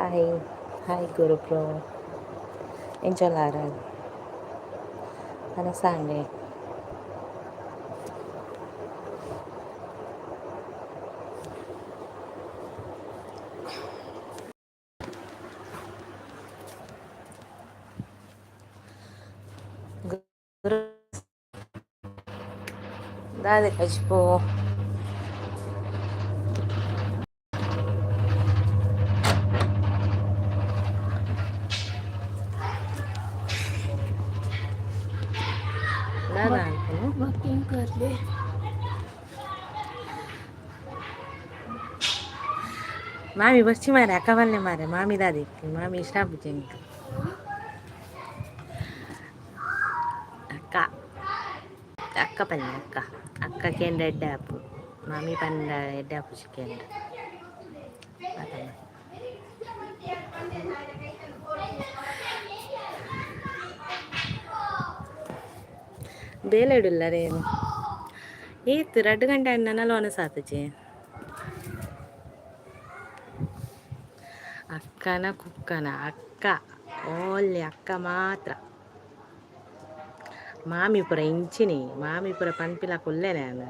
Hi, hi Guru Pro. Enjoy Ano Sunday? Guru, dade po. Dada ano? Walking कर ले. Mami ಬರ್ಚಿ ಮಾರೆ ಅಕ್ಕವಲ್ಲೇ ಮಾರೆ ಮಾಮಿ ದಾದಿ ಮಾಮಿ ಇಷ್ಟ ಆಗ್ಬಿಟ್ಟೆ ಅಕ್ಕ ಅಕ್ಕ ಪಲ್ಲೆ ಅಕ್ಕಕ್ಕೆ ಎಡ್ಡೆ ಆಪು ಮಾಮಿ ಪಂಡ ಎಡ್ಡೆ ಆಪು ಚಿಕನ್ ಬೇಲೆಡುಲ್ಲ ರೇ ಏತ್ 2 ಗಂಟೆ ನನ್ನಲ್ಲ ಒನಸಾತಚೆ ಅಕ್ಕನ ಕುಕ್ಕನ ಅಕ್ಕ ಓನ್ಲಿ ಅಕ್ಕ ಮಾತ್ರ ಮಾಮಿ ಪುರ ಇಂಚಿನಿ ಮಾಮಿ ಪುರ ಪನ್ಪಿಲ ಕುಲ್ಲೆನೆ ನಾನು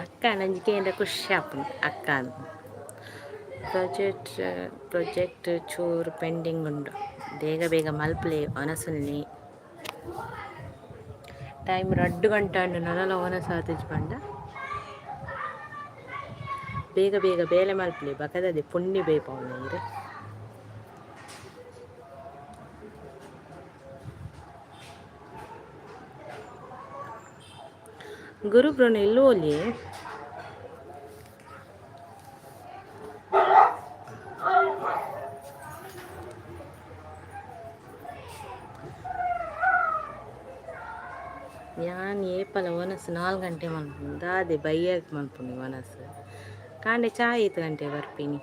ಅಕ್ಕ ನಂಜಿಕೆ ಎಂದ ಖುಷಿ ಆಪುಂಡು ಅಕ್ಕ ಅಂತ ಪ್ರಾಜೆಕ್ಟ್ ಚೂರು ಪೆಂಡಿಂಗ್ ಉಂಡು ಬೇಗ ಬೇಗ ಮಲ್ಪಲೆ ಒನಸುಲ್ನಿ ಟೈಮ್ 2 ಗಂಟೆ ಉಂಡು ನಲಲ ಒನಸಾತಿಜ್ ಪಂಡ ಬೇಗ ಬೇಗ ಬೇಲೆ ಮಲ್ಪಲೆ ಬಕದದೆ ಪುಣ್ಣಿ ಬೇಯ್ಪವನು ನೀರು ಗುರುಬ್ರೊನ ಎಲ್ಲೂ ಒಲಿ ಯಾನ್ ಏಪಲ ಒನಸು 4 ಗಂಟೆ ಮಲ್ಪುಂಡು ದಾದೆ ಬೈಯರ್ಕ್ ಮಲ್ಪುಂಡು ಒನಸು ಕಾಂಡೆ ಚಾಯ್ 8 ಗಂಟೆ ಬರ್ಪಿನಿ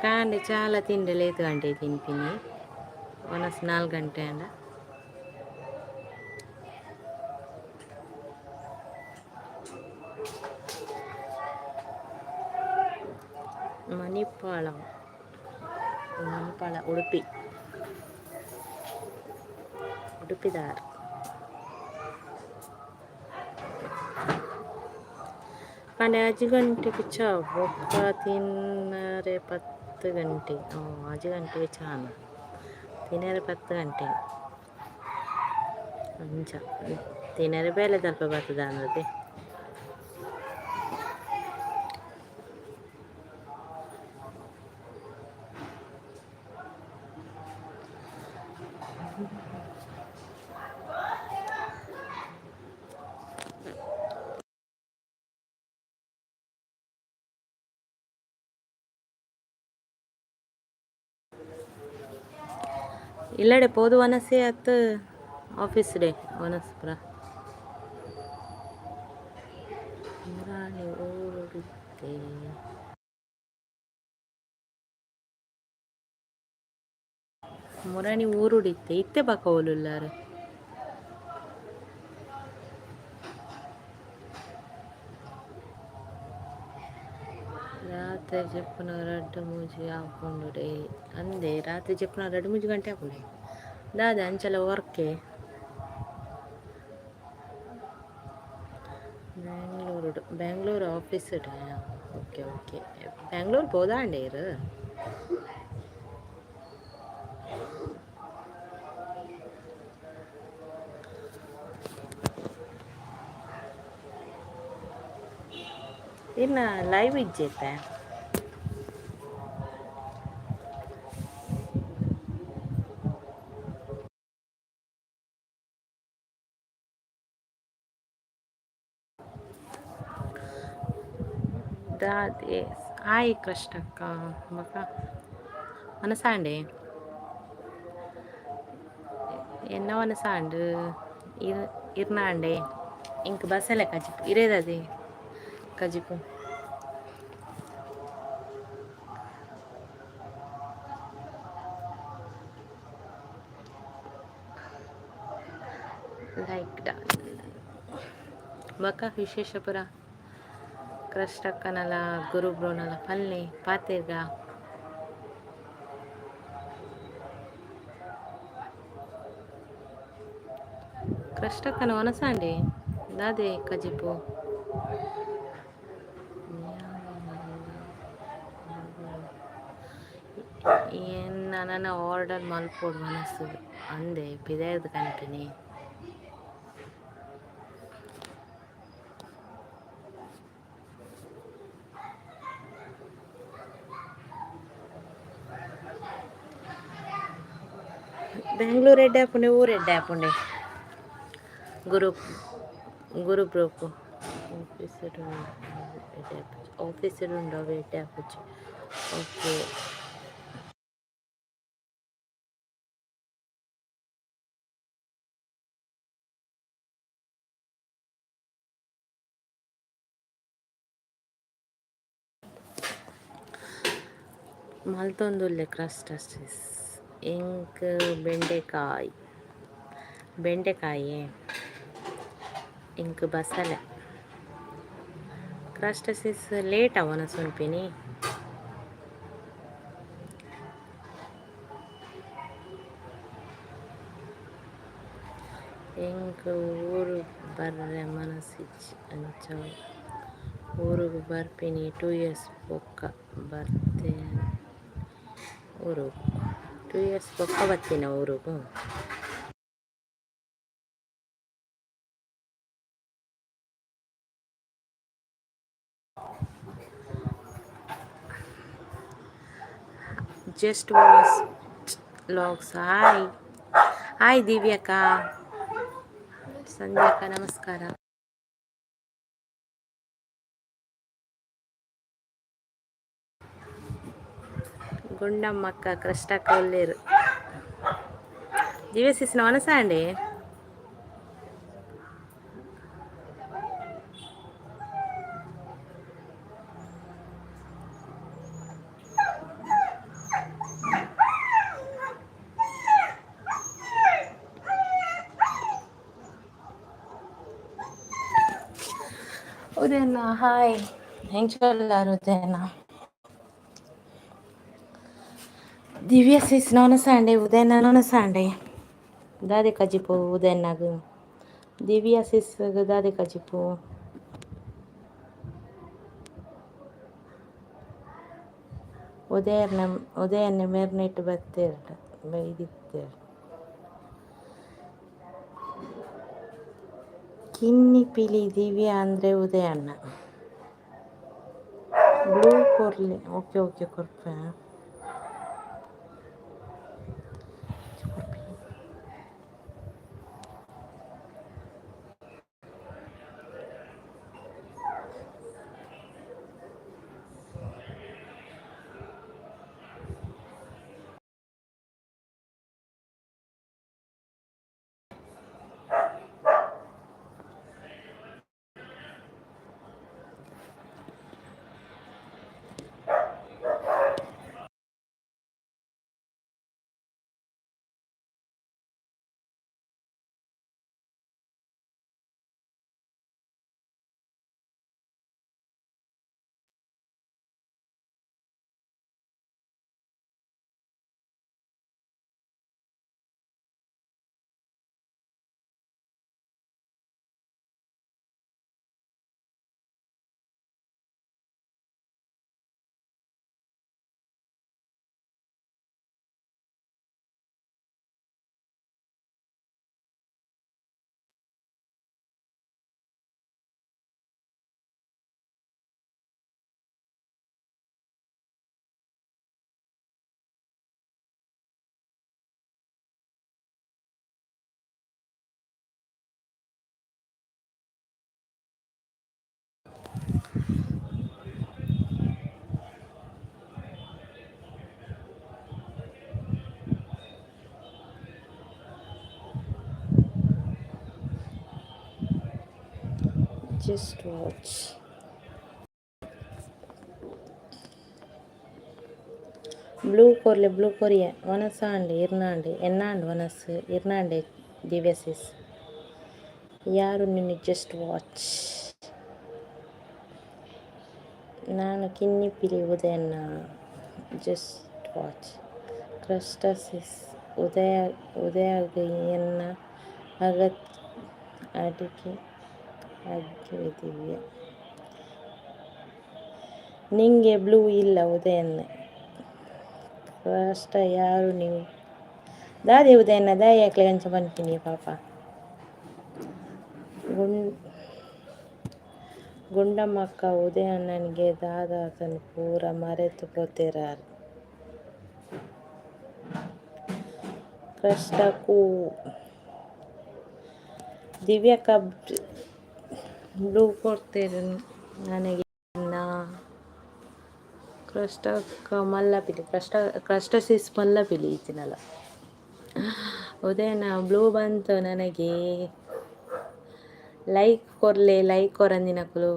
ಕಾಂಡೆ ಚಾಲ ತಿಂಡೆಲ 8 ಗಂಟೆ ತಿನ್ಪಿನಿ ಒನಸು 4 ಗಂಟೆ ಅಂಡ ಮಣಿಪಾಲ ಉಡುಪಿ ಉಡುಪಿದಾರ್ ಪಂಡೆ 5 ಗಂಟೆಗೆ ಚಾ ಬೊಕ್ಕ ತಿನ್ನರೆ 10 ಗಂಟೆ 5 ಗಂಟೆಗೆ ಚಾನ ತಿನ್ನರೆ 10 ಗಂಟೆ ಅಂಚ ತಿನ್ನರೆ ಬೇಲೆ ತಲ್ಪ ಬರ್ತದ ಅನ್ನದೆ ಇಲ್ಲಡೆ ಪೋದು ಒನಸೆ ಅತ್ತು ಆಫೀಸ್ ಡೇ ಒನಸ್ ಪುರ ಮುರಾಣಿ ಊರುಡಿತ್ತೆ ಮುರಾಣಿ ಊರುಡಿತ್ತೆ ಇತ್ತೆ ಬಕ ಓಲುಲ್ಲಾರು ರಾತ್ರಿ ಜಪ್ಪುನ 2 ಮೂಜಿ ಹಾಕೊಂಡು ಡೇ ಅಂದೆ ರಾತ್ರಿ ಜಪ್ಪುನ 2 3 ಗಂಟೆ ಹಾಕೊಂಡೆ ದಾದ ಅಂಚಲ ವರ್ಕೆ Bangalore office okay okay Bangalore போதா ಅಂಡೇರು ಇನ್ನ ಲೈವ್ ಇಜ್ಜೈತೆ ದಾದೆ ಆಯ್ ಕಷ್ಟಕ್ಕ ಬಕ ಮನಸಾಂಡೆ ಎನ್ನ ಮನಸಾಂಡು ಇರ್ನಾಂಡೆ ಇಂಕ್ ಬಸಲೆ ಕಜಿಪು ಇರೇದದೆ ಕಜಿಪು ಲೈಕ್ ಬಕ ವಿಶೇಷಪುರ ಕ್ರಷ್ಟಕ್ಕನಲ ಗುರುಬ್ರೋನಲ ಪಲ್ಲೆ ಪಾತೆರ್ಗ ಕ್ರಷ್ಟಕ್ಕನ ಒನಸಾಂಡೆ ದಾದೆ ಕಜಿಪು ನನ್ನ ಆರ್ಡರ್ ಮಲ್ಪೋಡು ಮನಸ್ಸು ಅಂದೆ ಪಿದಾಯ್ದು ಕಂಟಿನಿ ಬೆಂಗಳೂರು ಎಡ್ಡೆ ಹಾಪುಂಡೆ ಊರು ಎಡ್ಡೆ ಹಾಪುಂಡೆ ಗುರು ಗುರು ಬ್ರೋಕು ಆಫೀಸರ್ ಉಂಡು ಅವು ಎಡ್ಡೆ ಹಾಪುಜಿ ಓಕೆ ಮಲ್ತೊಂದುಲ್ಲೆ ಕ್ರಸ್ಟಸಿಸ್ ಇಂಕ್ ಬೆಂಡೆಕಾಯಿ ಇಂಕ್ ಬಸಳೆ ಕ್ರಸ್ಟಸಿಸ್ ಲೇಟ್ ಅವನ ಸುನ್ಪಿನಿ ಇಂಕ್ ಊರು ಬರ್ರೆ ಮನಸ್ಸಿಜ್ ಅಂಚ ಊರುಗು ಬರ್ಪಿನಿ 2 years ಬೊಕ್ಕ ಬರ್ತೇನೆ ಊರುಗು 2 years ಬೊಕ್ಕ ಬತ್ತಿನ ಊರುಗು ಜಸ್ಟ್ ವಾಸ್ ಲಾಗ್ಸ್ ಹಾಯ್ ದಿವ್ಯಕ್ಕ ಸಂಧ್ಯಕ್ಕ ನಮಸ್ಕಾರ ಗುಂಡಮ್ಮಕ್ಕ ಕೃಷ್ಣಕ್ಕ ಒಲ್ಲೇರು ದಿವ್ಯಸಿಸ್ನ ಒನಸಾಂಡೆ ಉದಯನ ಹಾಯ್ ಹೆಂಚೊಲ್ಲಾರು ಉದಯನ ದಿವ್ಯಸಿಸ್ ನೊನಸಾಂಡೆ ಉದಯನ ನೊನಸಾಂಡೆ ದಾದೆ ಕಜಿಪು ಉದಯನಾಗು ದಿವ್ಯಸಿಸ್ ದಾದೆ ಕಜಿಪು ಉದಯನ ಮೆರ್ನಿಟ್ ಬತ್ತೇರ್ಡ ಬೈದಿತ್ತೇರ್ ಕಿನ್ನಿ ಪಿಲಿ ದಿವ್ಯ ಅಂದರೆ ಉದಯನ ಬ್ಲೂ ಕೊರ್ಲಿ ಓಕೆ ಕೊರ್ಪೆ ಜಸ್ಟ್ ವಾಚ್ ಬ್ಲೂ ಕೊರಿಯ ಒನಸಾಂಡೆ ಇರ್ನಾಂಡೆ ಎನ್ನಾಂಡು ಒನಸ್ ಇರ್ನಾಂಡೆ ದಿವ್ಯಸಿಸ್ ಯಾರು ನಿನ್ನ ಜಸ್ಟ್ ವಾಚ್. ನಾನು ಕಿನ್ನಿ ಪಿಲಿ ಉದಯನ್ನ ಜಸ್ಟ್ ವಾಚ್. ಕ್ರಸ್ಟಸಿಸ್ ಉದಯಗಯ್ಯನ್ನ ಅಡಿಕೆ ದಿವ್ಯ. ನಿಂಗೆ ಬ್ಲೂ ಇಲ್ಲ ಉದಯನ್ನ. ಕಷ್ಟ ಯಾರು ನೀವು ದಾದಿ ಉದಯನ್ನ ದಾಯಿ ಹಾಕ್ಲೆ ಗಂಚ ಬಂತೀನಿ ಪಾಪ. ಗುಂಡಮ್ಮಕ್ಕ ಉದಯಣ್ಣನಿಗೆ ದಾದಾತನು ಪೂರ ಮರೆತು ಪೋತಿರಾರು. ಕಷ್ಟಕ್ಕೂ ದಿವ್ಯಕ್ಕ ಬ್ಲೂ ಕೊಡ್ತೇರು ನನಗೆ. ಕ್ರಸ್ಟಕ್ಕ ಮಲ್ಲಪಿಲಿ ಕ್ರಸ್ಟಸಿಸ್ ಮಲ್ಲಪಿಲಿ ಇತ್ತಿನಲ್ಲ. ಉದಯನ ಬ್ಲೂ ಬಂತು ನನಗೆ. Like ಕೊರ್ಲೆ like ಕೊರಂದಿನಕುಲು.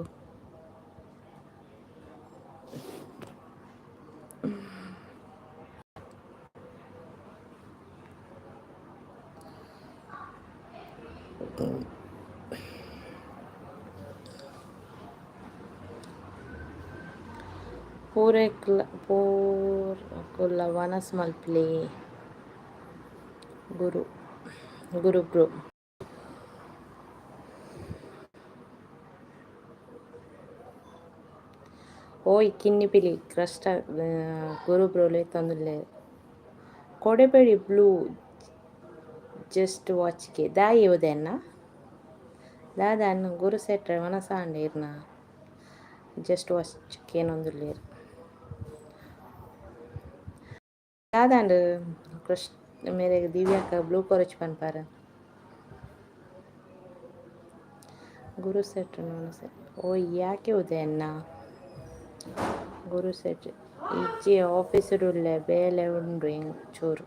ಪೂರಕುಲ್ಲ ವನಸ್ ಮಲ್ಪಲೆ ಗುರು ಬ್ರೋ. ಓಯ್ ಕಿನ್ನಿ ಪಿಲಿ ಕ್ರಸ್ಟ ಗುರು ಬ್ರೋಲೆ ತಂದುಲ್ಲೆ ಕೊಡೆಬೇಡಿ ಬ್ಲೂ ಜಸ್ಟ್ ವಾಚ್ಗೆ ದಾಯಿ ಉದಯನ್ನ ದಾದಾನ್ ಗುರು ಸೆಟ್ರೆ ಮನಸಾಂಡೆ ಇರ್ನ ಜಸ್ಟ್ ವಾಚ್ಗೆ ಏನೊಂದುಲ್ಲೇರು ದಾದಾಂಡ್ ಕೃಷ್ಣ ಮೇರೆ ದಿವ್ಯಾಕ ಬ್ಲೂ ಕೊರಚ್ ಪನ್ಪಾರ ಗುರು ಸೆಟ್ರೆ ಮನಸ. ಓಯ್ ಯಾಕೆ ಉದಯನ್ನ ಗುರು ಸೆಟ್ರೆ ಇಜ್ಜಿ ಆಫೀಸರುಲ್ಲೆ ಬೇಲೆ ಉಂಡು ಚೂರು.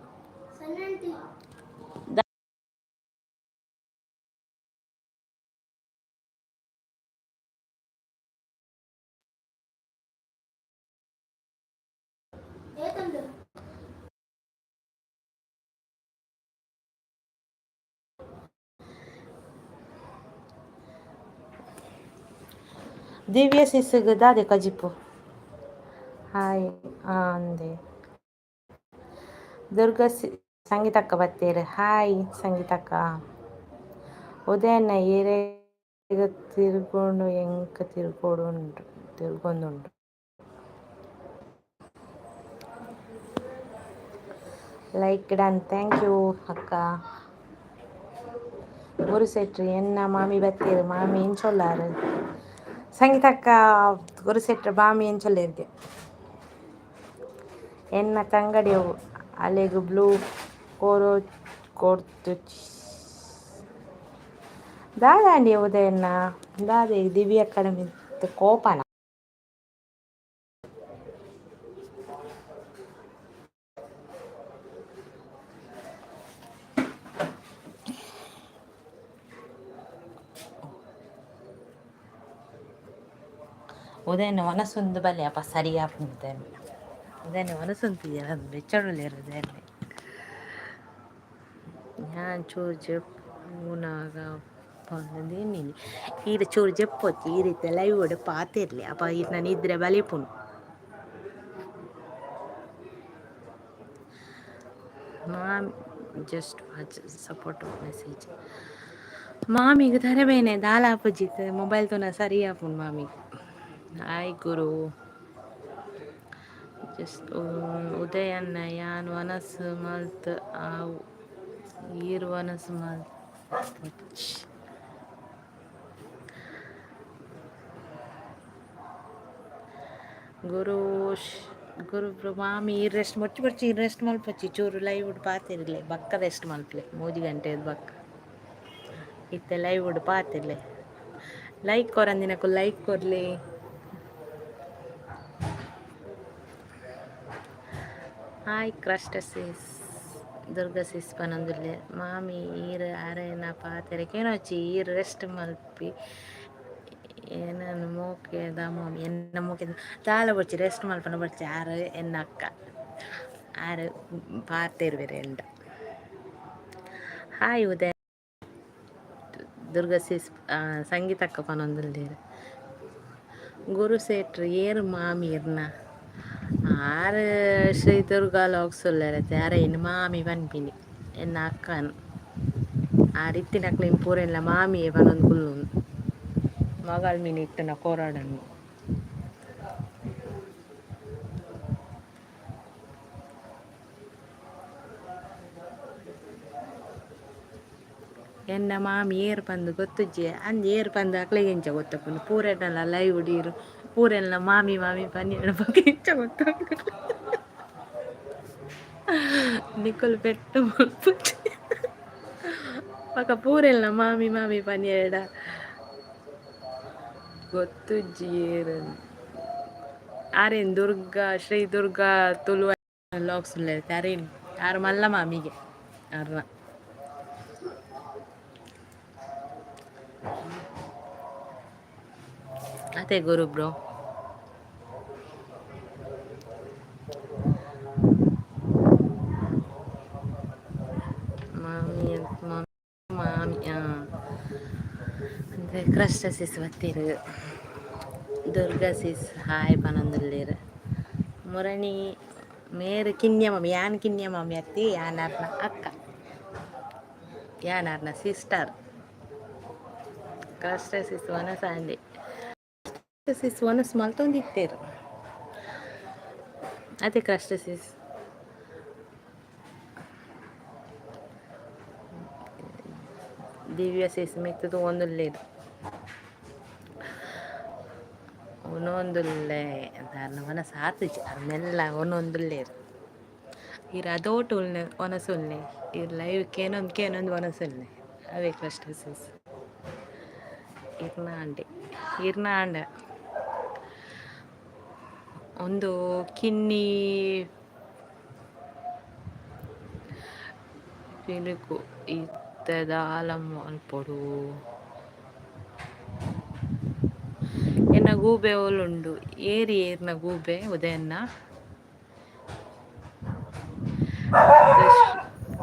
ದಿವ್ಯ ಸಿಸ್ಗ್ ದಾದೆ ಕಜಿಪು ಹಾಯ್ ಅಂದೆ. ಸಂಗೀತಕ್ಕ ಬತ್ತೇರು ಹಾಯ್ ಸಂಗೀತಕ್ಕ. ಉದಯನ್ನ ಏರೆಗ ತಿರ್ಗೊಂಡು ಎಂಕ ತಿರ್ಗೊಂದುಂಡು. ಲೈಕ್ ಡನ್ ಥ್ಯಾಂಕ್ ಯು ಅಕ್ಕ. ಗುರು ಸೆಟ್ರಿ ಎನ್ನ ಮಾಮಿ ಬತ್ತೇರು ಮಾಮಿ ಎಂಚೊಲ್ಲಾರು ಸಂಗೀತಕ್ಕ. ಗುರು ಸೆಟ್ರೆ ಬಾಮಿ ಎಂಚೊಲ್ಲೇರ್ಗೆ ಎನ್ನ ತಂಗಡಿ ಅಲೆಗ್ ಬ್ಲೂ ಕೊಡ್ತು ದಾದಾಂಡಿ ಉದಯನ್ನ ದಾದೆ ದಿವ್ಯ ಕಡಿಮೆ ಕೋಪನ. ಉದಯನ ಮನಸ್ಸೊಂದು ಬಲೆ ಅಪ್ಪ ಸರಿಯಾಪ ಉದಯನ ಮನಸ್ಸೊಂತಿದೆಯಲ್ಲ ಅದು ಬೆಚ್ಚಡಲೇರು ಉದಯನ್ನೇ. ഞാൻ ಚೂರು ಜಪ್ಪುನಾಗ ಬಂದೇನಿ ಈರ ಚೂರು ಜಪ್ಪೊತ್ತಿ ಈ ರೀತಿ ಲೈವ್ ಓಡಿ ಪಾತಿರ್ಲಿ ಅಪ್ಪ ಈಗ ನಾನು ಇದ್ರೆ ಬಲಿಪುನು ಮಾಮಿ ಜಸ್ಟ್ ವಾಚ್ ಸಪೋರ್ಟ್ ಮೆಸೇಜ್ ಮಾಮಿಗೆ ತರಬೇನೆ ದಾಲಾಪುಜಿ ಮೊಬೈಲ್ ತೋನ ಸರಿ ಆಪುನ್ ಮಾಮಿಗೆ. ಹಾಯ್ ಗುರು ಜಸ್ಟ್ ಉದಯನ್ನ ಯಾನ್ ವನಸ್ ಮಲ್ತ್ ಆವು ಈರು ವನಸ್ ಮಲ್ತ್ ಗುರು ಮಾಮಿ ಈ ರೆಸ್ಟ್ ಮೊಚ್ಚಿ ರೆಸ್ಟ್ ಮಲ್ಪಚ್ಚಿ ಚೂರು ಲೈವ್ ಉಡ್ ಪಾತಿರ್ಲೆ ಬಕ್ಕ ರೆಸ್ಟ್ ಮಲ್ಪಲೆ 3 ಗಂಟೆ ಬಕ್ಕ ಇತ್ತೆ ಲೈವ್ ಉಡ್ ಪಾತಿರ್ಲೆ. ಲೈಕ್ ಕೊರಂದಿನಕು ಲೈಕ್ ಕೊರ್ಲಿ. ಹಾಯ್ ಕ್ರಸ್ಟಸಿಸ್ ದುರ್ಗಸಿಸ್ ಪನೊಂದುಲ್ಲೆ ಮಾಮಿ ಈರು ಅರೆನ ಪಾತೆರಕೇನೊಚ್ಚಿ ಈರು ರೆಸ್ಟ್ ಮಲ್ಪಿ ಏನನ್ನು ಮೋಕೆ ಮಾಮಿ ಎನ್ನ ಮೋಕೆ ತಾಲ ಬೊಚ್ಚಿ ರೆಸ್ಟ್ ಮಲ್ಪನ ಬೊಚ್ಚಿ ಆರು ಎನ್ನ ಅಕ್ಕ ಆರು ಪಾತೆರ್ವೆರೆ ಎಂಡ. ಹಾಯ್ ಉದಯ ದುರ್ಗಸಿಸ್ ಸಂಗೀತಕ್ಕ ಪನೊಂದುಲ್ಲೇರ್ ಗುರು ಸೇಟ್ರು ಏರು ಮಾಮೀರ್ನ ಆರು ಶ್ರೀ ದುರ್ಗಾ ಲೋಕ್ಸುಲ್ಲೆರತೆ ಅರೆ ಇನ್ನು ಮಾಮಿ ಪನ್ಪಿನಿ ಎನ್ನ ಅಕ್ಕನು ಆ ರಿತ್ತಿನಕ್ಲಿನ್ ಪೂರೆಲ್ಲ ಮಾಮಿಯೇ ಪನೊಂದು ಕುಲ್ಲುನು ಮಗಳು ಮೀನು ಇಟ್ಟನ ಕೋರಾಡನ್ನು ಎನ್ನ ಮಾಮಿ ಏರು ಪಂದು ಗೊತ್ತುಜ್ಜೆ ಅಂದು ಏರು ಪಂದು ಅಕ್ಲೆಗೆ ಇಂಚ ಗೊತ್ತಪ್ಪನು ಪೂರೆಡ್ನಲ್ಲ ಲೈವ್ ಉಡೀರು ಪೂರೆಲ್ಲ ಮಾಮಿ ಮಾಮಿ ಪನ್ನಿನ ಬಗ್ಗೆ ಇಂಚ ಗೊತ್ತಾಗ ನಿಕ್ಕಲು ಪೆಟ್ಟು ಪಕ್ಕ ಪೂರೆಲ್ಲ ಮಾಮಿ ಮಾಮಿ ಪನ್ನಿಯಡ ಗೊತ್ತುಜ್ಜಿ ಏರು ಆರೇನು ದುರ್ಗಾ ಶ್ರೀ ದುರ್ಗಾ ತುಳುವ ಲಾಕ್ಸ್ ಉಳ್ಳೈತೆ ಅರೇನು ಯಾರು ಮಲ್ಲ ಮಾಮಿಗೆ ಅರ್ನ ಅದೇ ಗುರು ಬ್ರೋ ಮಾಮಿ ಮಾಮಿ ಅಂದರೆ ಕ್ರಸ್ಟಸಿಸ್ ಬತ್ತೀರು ದುರ್ಗಸಿಸ್ ಹಾಯ್ ಪನೊಂದುಲ್ಲೇರು ಮುರಣಿ ಮೇರು ಕಿನ್ಯ ಮಮ್ಮಿ ಯಾನ್ ಕಿನ್ಯ ಮಮ್ಮಿ ಅತ್ತಿ ಯಾನರ್ನ ಅಕ್ಕ ಯಾನರ್ನ ಸಿಸ್ಟರ್ ಕ್ರಸ್ಟಸಿಸ್ ವನಸಾಂಡೆ ಕ್ರಸ್ಟಸಿಸ್ ವನಸ್ ಮಲ್ತೊಂದಿತ್ತೇರು ಅದೇ ಕ್ರಸ್ಟಸಿಸ್ ದಿವ್ಯ ಸಿಸ್ ಮಿತ್ತದು ಒಂದುಲ್ಲೇರು ಒಂದೊಂದುಲ್ಲೆ ದಾರ್ನ ಮನಸ್ ಆತುಜಿ ಅದನ್ನೆಲ್ಲ ಒಂದೊಂದುಲ್ಲೇರು ಇರು ಅದೋಟು ಉಲ್ಲೆ ಒನಸುಲ್ಲೆ ಇರು ಲೈವ್ ಕೇನೊಂದು ಒನಸುಲ್ಲೆ ಅವೇ ಕ್ರಸ್ಟಸಿಸ್ ಇರ್ನಾಂಡ ಒಂದು ಕಿನ್ನಿ ಪಿನುಕು ಇತ್ತದ ಆಲಮ್ಮ ಅಲ್ಪೊಡು ಎನ್ನ ಗೂಬೆ ಓಲುಂಡು ಏರ್ನ ಗೂಬೆ ಉದಯನ್ನ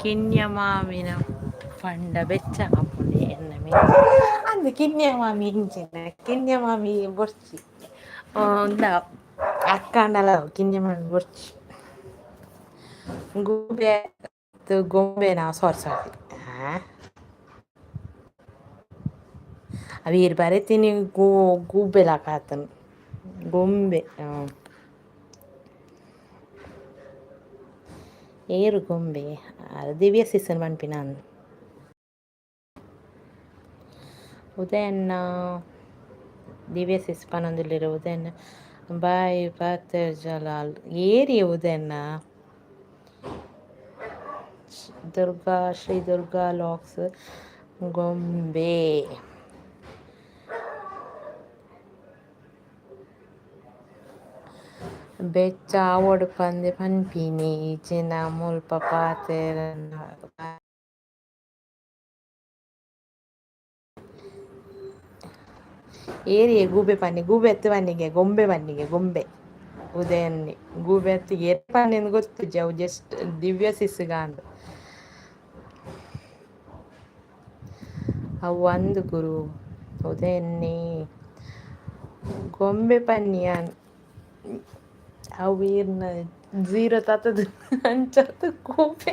ಕಿನ್ಯ ಮಾಮಿನ ಪಂಡ ಬೆಚ್ಚ ಹಾಪುಂಡೆ ಎನ್ನ ಮೇಲೆ ಅಂದು ಕಿನ್ಯ ಮಾಮಿ ಹಿಂಚಿನ ಕಿನ್ಯ ಮಾಮಿ ಬೊರ್ಚಿ ಒಂದ ಅಕ್ಕಂಡಲ ಕಿನ್ಯ ಮಾಮಿ ಬೊರ್ಚಿ ಗೂಬೆ ಗೊಂಬೆನ ಸೊರ್ಸಾತಿ ಅవి ಬರೆತೀನಿ ಗೂಬೆ ಲಾಕಾತನು ಗೊಂಬೆ ಏರು ಗೊಂಬೆ ದಿವ್ಯ ಸೀಸನ್ ಪನ್ಪಿನ ಉದಯನ್ನ ದಿವ್ಯ ಸಿಸ್ ಪನೊಂದುಲ್ಲೇರು ಉದಯನ್ನ ಬಾಯ್ ಪಾತರ್ ಜಲಾಲ್ ಏರಿಯ ಉದಯನ್ನ ದುರ್ಗಾ ಶ್ರೀ ದುರ್ಗಾ ಲಾಕ್ಸ್ ಗೊಂಬೆ ಬೆಚ್ಚ ಆವಡು ಪಂದೆ ಪನ್ಪಿನಿ ಈಚಿನ ಮುಲ್ಪ ಪಾತೆರನ್ನ ಏರಿಯೆ ಗೂಬೆ ಪನ್ನಿ ಗೂಬೆ ಎತ್ತು ಪನ್ನಿಗೆ ಗೊಂಬೆ ಉದಯನ್ನಿ ಗೂಬೆ ಎತ್ತು ಎತ್ತು ಪನ್ನಿಂದು ಗೊತ್ತುಜ್ಜಿ ಅವು ಜಸ್ಟ್ ದಿವ್ಯ ಸಿಸ್ಗಾಂದು ಅವು ಒಂದು ಗುರು ಉದಯನ್ನಿ ಗೊಂಬೆ ಪನ್ನಿಯಾನ್ ಅವು ಇರ್ನ ಜೀರೋ ತತ್ತದು ಅಂಚತ್ತು ಗೂಬೆ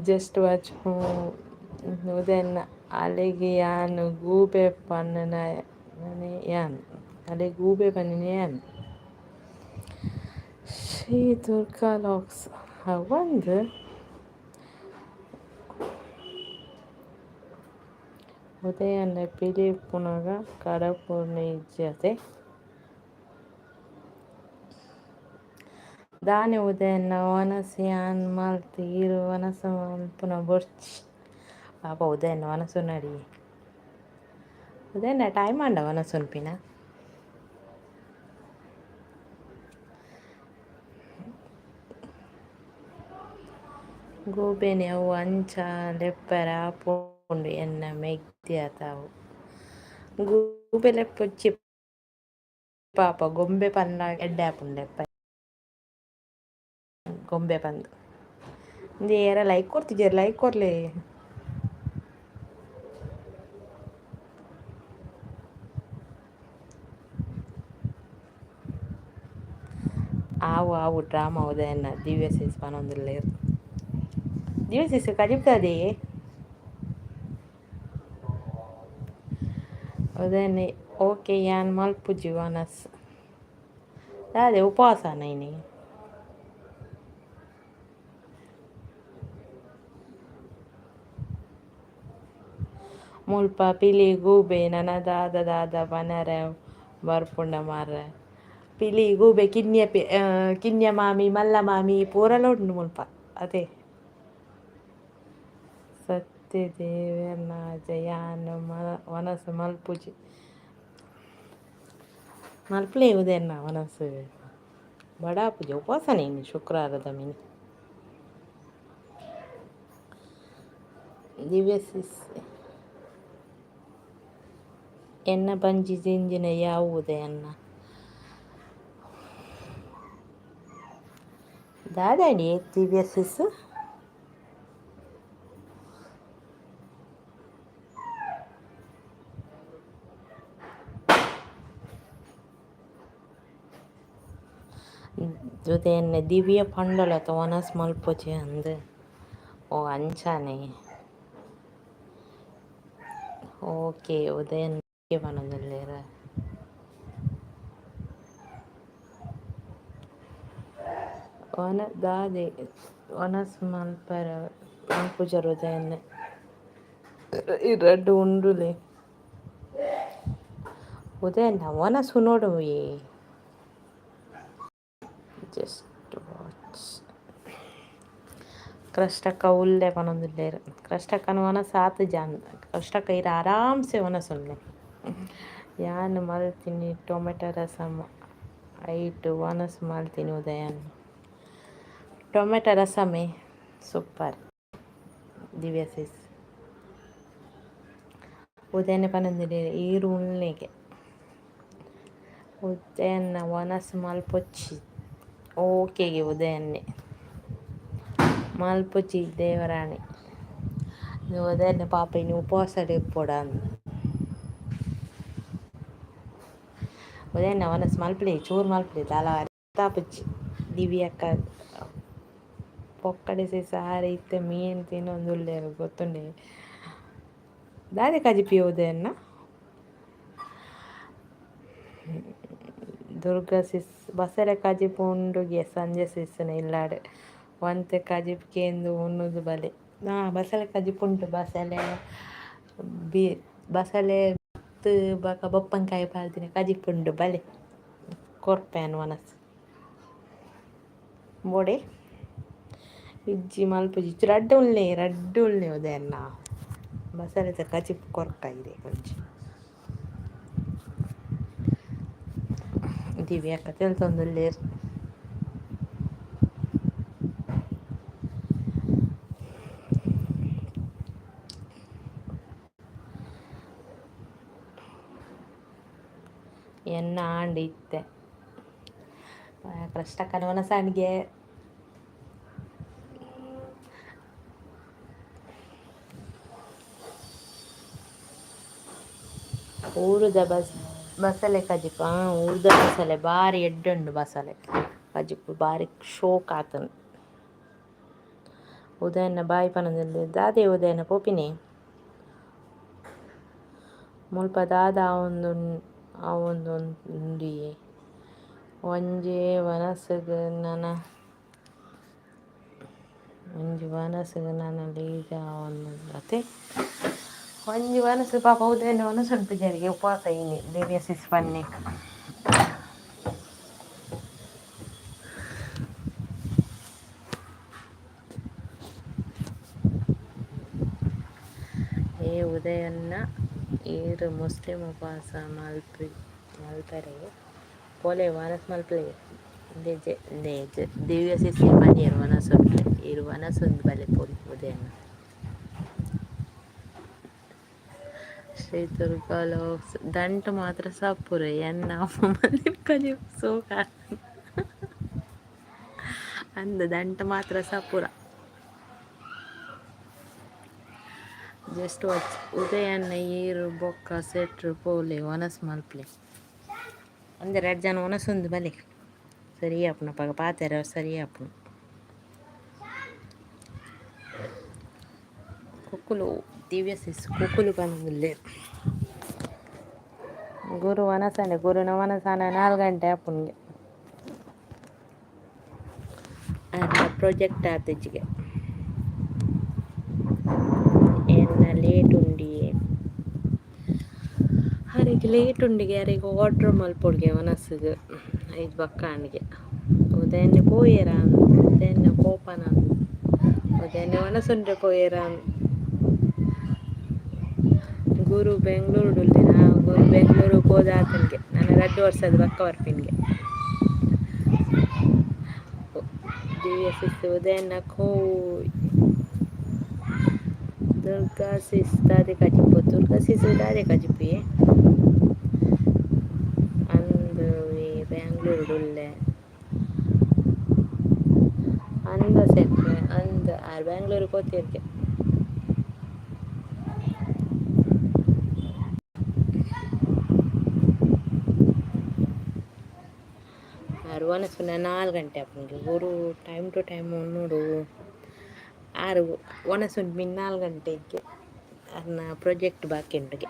ಜಸ್ಟ್ ವಾಚ್ ಉದಯನ್ನ ಅಲೆಗೆ ಯಾನು ಗೂಬೆ ಪನ್ನನ ಯಾನ್ ಅಲೆ ಗೂಬೆ ಪನ್ನಿನ ಯಾನ್ ಶ್ರೀ ದುರ್ಗಾ ಲಾಕ್ಸ್ ಒಂದು ಉದಯನ್ನ ಪಿಲಿ ಪುನಗ ಕಡಪುರ್ಣ ಇಜ್ಜತೆ ದಾನೆ ಉದಯನ್ನ ವನಸಿ ಯಾನ್ ಮಲ್ತಿ ಇರು ವನಸ ಮಲ್ಪುನ ಬೊರ್ಚಿ ಪಾಪ ಉದಯನ್ನ ವನಸು ನಡಿ ಉದಯನ್ನ ಟೈಮ್ ಅಂಡ ವನಸುನ್ಪಿನ ಗೂಬೆನೆ ಅವು ಅಂಚ ಲೆಪ್ಪರ ಪೋಂಡು ಎನ್ನ ಮೆಗ್ದಿ ಆತಾವು ಗೂಬೆ ಲೆಪ್ಪೊಚ್ಚಿ ಪಾಪ ಗೊಂಬೆ ಪನ್ನ ಎಡ್ಡೆ ಆಪುಂಡು ಲೆಪ್ಪ ಗೊಂಬೆ ಪಂದು ದೇರ ಲೈಕ್ ಕೊಡ್ತಿದ್ದೀರ ಲೈಕ್ ಕೊಡ್ಲಿ ಆವು ಡ್ರಾಮಾ ಉದಯನ ದಿವ್ಯ ಸೇಸ್ ಪನೊಂದುಲ್ಲ ದಿವ್ಯ ಸೇಸ್ ಕಜಿಪ್ತದೆ ಉದಯನ ಓಕೆ ಯಾನ್ ಮಲ್ಪುಜಿ ವನಸ್ ಅದೇ ಉಪವಾಸ ನೈನಿ ಮುಲ್ಪ ಪಿಲಿ ಗೂಬೆ ನನ್ನ ದಾದ ಬನರ ಬರ್ಪುಂಡ ಮಾರ ಪಿಲಿ ಗೂಬೆ ಕಿನ್ಯ ಮಾಮಿ ಮಲ್ಲ ಮಾಮಿ ಪೂರಲ ಉಂಡು ಮುಲ್ಪ ಅದೇ ಸತ್ಯ ದೇವನ ಜಯಾನ ವನಸು ಮಲ್ಪುಜಿ ಮಲ್ಪಲೇ ಉದಯನ್ನ ವನಸು ಬಡಾ ಪೂಜೆ ಉಪವಾಸ ನೀನು ಶುಕ್ರವಾರದ ಮೀನು ದಿವ್ಯ ಸಿಸ್ ಎನ್ನ ಬಂಜಿ ಜಿಂಜಿನ ಯಾವುದೇ ಅನ್ನ ದಾದಾಡಿ ದಿವ್ಯ ಸಿಸ್ ಉದಯನ್ನ ದಿವ್ಯ ಪಂಡಲತ ವನಸ್ ಮಲ್ಪುಜಿ ಅಂದು ಓ ಅಂಚಾನೆ ಓಕೆ ಉದಯನ್ ಪನೊಂದುಲ್ಲೇರ ವನ ದಾದೆ ವನಸ್ ಮಲ್ಪರ ಮಲ್ಪುಜರ ಉದಯನ್ನ ರಡ್ಡು ಉಂಡುಲೆ ಉದಯನ್ನ ವನಸು ನೋಡು ಜಸ್ಟ್ ವಾಚ್ ಕೃಷ್ಟಕ್ಕ ಉಲ್ಲೆ ಪನೊಂದುಲ್ಲೇರು ಕೃಷ್ಟಕ್ಕನ ವನಸ ಆತು ಜಾನ್ ಕೃಷ್ಟಕ್ಕ ಇರ ಆರಾಮ್ಸೆ ವನಸುಲ್ಲೆ ಯಾನ್ ಮಲ್ತೀನಿ ಟೊಮೆಟೊ ರಸಮ್ ಐಟು ವನಸು ಮಲ್ತೀನಿ ಉದಯನ್ ಟೊಮೆಟೊ ರಸಮೇ ಸೂಪರ್ ದಿವ್ಯ ಸಿಸ್ ಉದಯನ ಪನೊಂದುಲ್ಲೇರು ಈರು ಉಳ್ಳೆಗೆ ಉದಯನ್ನ ವನಸು ಮಲ್ಪೊಚ್ಚಿ ಓಕೆಗೆ ಉದಯನ್ನೇ ಮಲ್ಪುಜಿ ದೇವರಾಣಿ ಉದಯನ್ನ ಪಾಪ ಇನ್ನು ಉಪವಾಸ ಇಪ್ಪೋಡ ಉದಯನ್ನ ವನಸ್ ಮಲ್ಪಲಿ ಚೂರು ಮಲ್ಪಲಿ ತಲ ತಾಪುಚ್ಚಿ ದಿವ್ಯಕ್ಕ ಪೊಕ್ಕಡೆ ಸಾರಿ ಇತ್ತೆ ಮೀನು ತಿನ್ನೊಂದುಲ್ಲೇರು ಗೊತ್ತುಂಡೆ ದಾದೆ ಕಜಿಪಿ ಉದಯನ್ನ ದುರ್ಗಾ ಸಿಸ್ ಬಸಳೆ ಕಜಿಪುಂಡುಗೆ ಸಂಜೆ ಸಿಸ್ನ ಇಲ್ಲಾಡು ಒಂತೆ ಕಜಿಪ್ಕೇಂದು ಉಣ್ಣುದು ಬಲೆ ಬಸಳೆ ಕಜಿಪುಂಟು ಬಸಳೆ ಬಕ ಬೊಪ್ಪಂಕಾಯಿ ಪಾಲ್ದಿನ ಕಜಿಪುಂಡು ಬಲೆ ಕೊರ್ಪೆನ್ ವನಸ್ ಬೋಡೆ ಇಜ್ಜಿ ಮಲ್ಪುಜಿ ರಡ್ಡು ಉಳ್ಳೆ ಉದಯನ್ನ ಬಸಳೆ ಕಜಿಪ್ ಕೊರ್ಕ ಇದೆ ಕೊಂಚ ದಿವ್ಯಕ್ಕ ತಿಳ್ತೊಂದುಲ್ಲೇರು ಎನ್ನ ಆಂಡ್ ಇತ್ತೆ ಕೃಷ್ಟಕ್ಕನ ವನಸಾಣಿಗೆ ಊರುದ ಬಸಳೆ ಕಜಿಪು ಊರುದ ಬಸಳೆ ಬಾರಿ ಎಡ್ಡುಂಡು ಬಸಳೆ ಕಜಿಪು ಬಾರಿ ಶೋಕ್ ಆತನು ಉದಯನ ಬಾಯಿ ಪನದಲ್ಲಿ ದಾದೆ ಉದಯನ ಪೋಪಿನಿ ಮುಲ್ಪ ದಾದ ಅವೊಂದು ಉಂಡಿಯೇ ಒಂಜಿ ವನಸ್ಸಿಗೆ ನನ್ನ ಲೀಜ ಒಂದು ಅತ್ತೆ ಒಂಜಿ ವನಸ್ಸು ಪಾಪ ಉದಯನ ವನಸ್ಸು ಉಂಟು ಉಪವಾಸ ಇನಿ ದಿವ್ಯ ಸಿಸ್ ಪನ್ನಿ ಏ ಉದಯನ್ನ ಈರು ಮುಸ್ಲಿಂ ಉಪವಾಸ ಮಲ್ಪರೆ ಪೋಲೆ ವನಸ್ ಮಲ್ಪಲೆ ದಿವ್ಯ ಸಿಸಿ ಪನ್ನೀರು ವನಸು ಇರು ವನಸೊಂದು ಬಲೆ ಪೋಲಿ ಉದಯನ್ನ ಶ್ರೀ ದುರ್ಗಾಲೋ ದಂಟು ಮಾತ್ರ ಸಪ್ಪುರ ಎನ್ನ ಮಂದಿನ ಕಲಿ ಸೋಕ ಅಂದ ದಂಟು ಮಾತ್ರ ಸಪುರ ಜಸ್ಟ್ ವಾಚ್ ಉದಯನ್ನ ಈರು ಬೊಕ್ಕ ಸೆಟ್ರು ಪೋಲೆ ಒನಸ್ ಮಲ್ಪ್ಲೆ ಒಂದೆ 2 ಜನ ಒನಸೊಂದು ಬಲೆ ಸರಿ ಆಪುನ ಪಗ ಪಾತೆರ ಸರಿ ಆಪುನ ಕುಕ್ಕುಲು ದಿವ್ಯ ಸಿಸ್ ಕುಕ್ಕುಲು ಬಂದಿಲ್ಲ ಗುರು ಒನಸಂಡೆ ಗುರುನ ಒನಸಾನ 4 ಗಂಟೆ ಆಪುನ್ಗೆ ಪ್ರಾಜೆಕ್ಟ್ ಆತಿಜ್ಜಿಗೆ ಎನ್ನ ಲೇಟ್ ಉಂಡಿ ಹರಿಗೆ ಲೇಟ್ ಉಂಡಿಗೆ ಯಾರಿಗೆ ಆರ್ಡ್ರ್ ಮಲ್ಪೊಡ್ಗೆ ಒನಸ್ಗೆ ಐದು ಬಕ್ಕಾಣಿಗೆ ಉದಯನ್ನೇ ಪೋಯೇರ ಉದಯನ್ನ ಕೋಪನ ಉದಯನ್ನೇ ಒನಸುಂಡ್ರೆ ಪೋಯೇರ ಗುರು ಬೆಂಗಳೂರು ಡುಲ್ದಿನ ಗುರು ಬೆಂಗಳೂರು ಹೋದ ಆತನಿಗೆ ನಾನು 2 ವರ್ಷದ ಬಕ್ಕ ಬರ್ಪಿನ್ಗೆ ದಿವ್ಯ ಸಿಸ್ ಉದಯನ್ನ ಕೋಯ್ ದುರ್ಗಾ ಸಿಸ್ ದಾದೆ ಕಜಿಪು ದುರ್ಗಾ ಸಿಸ್ ದಾದೆ ಕಜಿಪಿ ಅಂದು ಬೆಂಗಳೂರು ಡುಲ್ಲೆ ಅಂದ ಸೆಟ್ರೆ ಅಂದ ಆರು ಬೆಂಗಳೂರು ಕೋತಿರ್ಗೆ ಆರು ಒನಸುನ 4 ಗಂಟೆ ಆಪುಂಡು ಗುರು ಟೈಮ್ ಟು ಟೈಮ್ ನೋಡು ಆರು ಒನಸುಂಡು ಮಿನ್ 4 ಗಂಟೆಗೆ ಅನ್ನ ಪ್ರಾಜೆಕ್ಟ್ ಬಾಕಿ ಉಂಡುಗೆ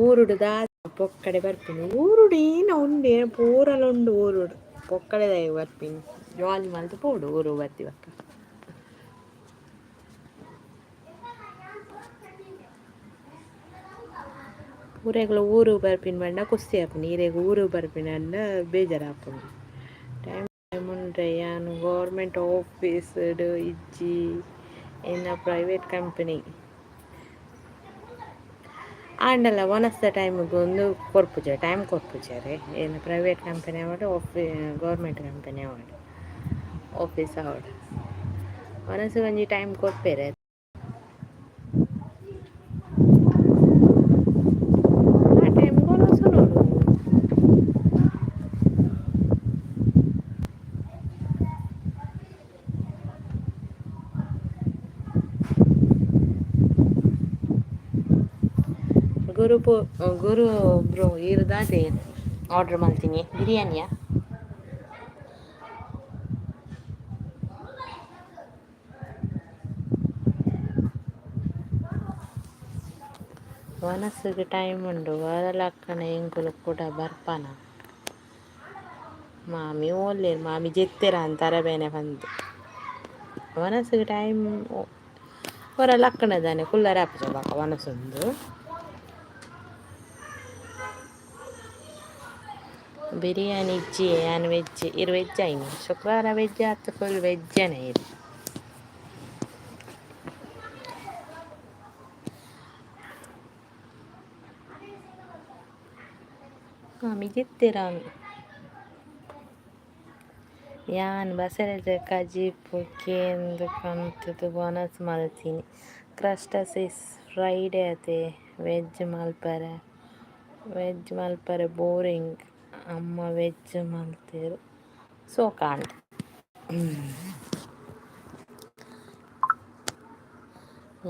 ಊರುಡು ದಾದ ಪೊಕ್ಕಡೆ ಬರ್ಪಿನಿ ಊರುಡು ಏನ ಉಂಡೆ ಪೂರಲ ಉಂಡು ಊರುಡು ಪೊಕ್ಕಡೆ ದಾಯ ಬರ್ಪಿನಿ ಜಾಲಿ ಮಲ್ತು ಪೋಡು ಊರು ಬರ್ತೀವಕ್ಕ ಊರೆಗ್ಲ ಊರು ಬರ್ಪಿನ ಬಣ್ಣ ಕುಸ್ತಿ ಆಪುನಿ ಈರೆಗ್ ಊರು ಬರ್ಪಿನ ಅಂಡ ಬೇಜಾರಾಪುಂಡು ಟೈಮ್ ಟೈಮ್ ಉಂಡ್ರೆ ಯಾನು ಗೌರ್ಮೆಂಟ್ ಆಫೀಸ್ಡ್ ಇಜ್ಜಿ ಇನ್ನ ಪ್ರೈವೇಟ್ ಕಂಪನಿ ಆಂಡಲ ಒನಸ್ದ ಟೈಮಿಗೆ ಒಂದು ಕೊರ್ಪುಜೆ ಟೈಮ್ ಕೊರ್ಪುಜೆರೆ ಏನು ಪ್ರೈವೇಟ್ ಕಂಪನಿ ಆವಡು ಗೌರ್ಮೆಂಟ್ ಕಂಪನಿ ಆವಡು ಆಫೀಸ್ ಆವಡು ಒನಸು ಒಂಜಿ ಟೈಮ್ ಕೊರ್ಪೆರೆ ಆ ಟೈಮ್ಗೆ ಒನಸು ನೋಡು ಗುರು ಬ್ರೋ ಇರ್ದಾದೆ ಆರ್ಡ್ರ್ ಮಾಡ್ತೀನಿ ಬಿರಿಯಾನಿಯಾ ಒನಸಿಗೆ ಟೈಮ್ ಉಂಡು ಅದಲಕ್ಕನ ಎಂಕುಲು ಕೂಡ ಬರ್ಪನ ಮಾಮಿ ಓಲ್ಲೇರು ಮಾಮಿ ಜೆತ್ತೆರ ಅಂತಾರ ಬೇನೆ ಬಂದು ಒನಸಿಗೆ ಟೈಮ್ ಹೊರ ಲಕ್ಕಣದಾನೆ ಕುಲ್ಲರ ಆಪುಜ ಬಾಕ ಒನಸೊಂದು ಬಿರಿಯಾನಿ ಇಜ್ಜಿ ನಾನು ವೆಜ್ ಇರು ವೆಜ್ ಆಯ್ನಿ ಶುಕ್ರವಾರ ವೆಜ್ ಆತು ಫುಲ್ ವೆಜ್ಜನೇ ಇರು ಮಾಮಿ ಜೆತ್ತೆರಾನು ಯಾನ್ ಬಸಳೆದ ಕಜಿಪು ಕೇಂದು ಕಂತದು ಬೋನಸ್ ಮಲ್ತೀನಿ ಕ್ರಸ್ಟಸಿಸ್ ಫ್ರೈಡೇ ಅತೆ ವೆಜ್ ಮಲ್ಪರೆ ಬೋರಿಂಗ್ ಅಮ್ಮ ವೆಜ್ ಮಲ್ತೇರು ಸೊ ಕಾಂಡ್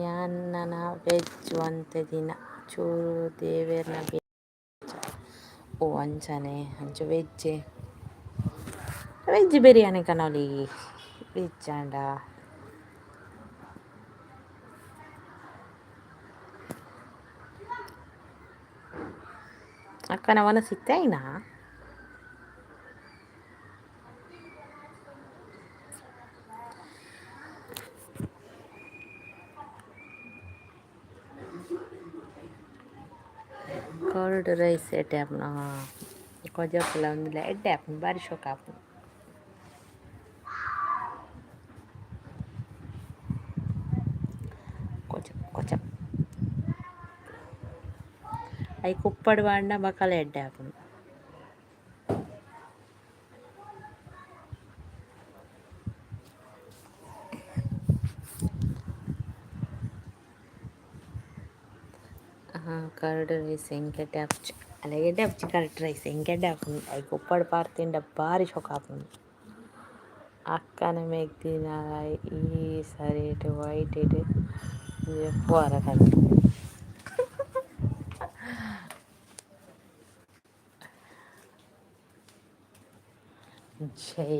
ಯಾನ್ನನ ವೆಜ್ ಒಂತೆ ದಿನ ಚೂರು ದೇವೇರ್ನ ಓ ಅಂಚನೆ ಅಂಚ veg biryani Kanoli veg and ಅಕ್ಕನ ಒನಸಿತ್ತೆ ಐನಾ ಕರ್ಡ್ ರೈಸ್ ಎಡ್ಡೆ ಆಪುನ ಕೊಜಪುಲ ಒಂದುಲ ಎಡ್ಡೆ ಆಪುನ ಬಾರಿ ಶೋಕ ಆಪುನ ಕೊಚಪ್ ಐ ಕುಪ್ಪಡು ಬಾಂಡ ಬಕಲ ಎಡ್ಡೆ ಆಪುನ ಕರ್ಡ್ ರೈಸ್ ಎಂಕೆಡ್ಡೆ ಆಪುಜಿ ಅಲೆಗೆಡ್ಡೆ ಆಪುಜಿ ಕರ್ಡ್ ರೈಸ್ ಎಂಕೆಡ್ಡೆ ಆಪುಂಡು ಐ ಕುಪ್ಪಡು ಪಾರ್ತಿಂಡ ಬಾರಿ ಶೋಕ ಆಪುಂಡು ಅಕ್ಕನ ಮೆಗ್ದಿನ ಈ ಸರಿ ಇಟ್ಟು ವೈಟ್ ಇಟ್ಟು ಪೋರ ಕಣ ಜೈ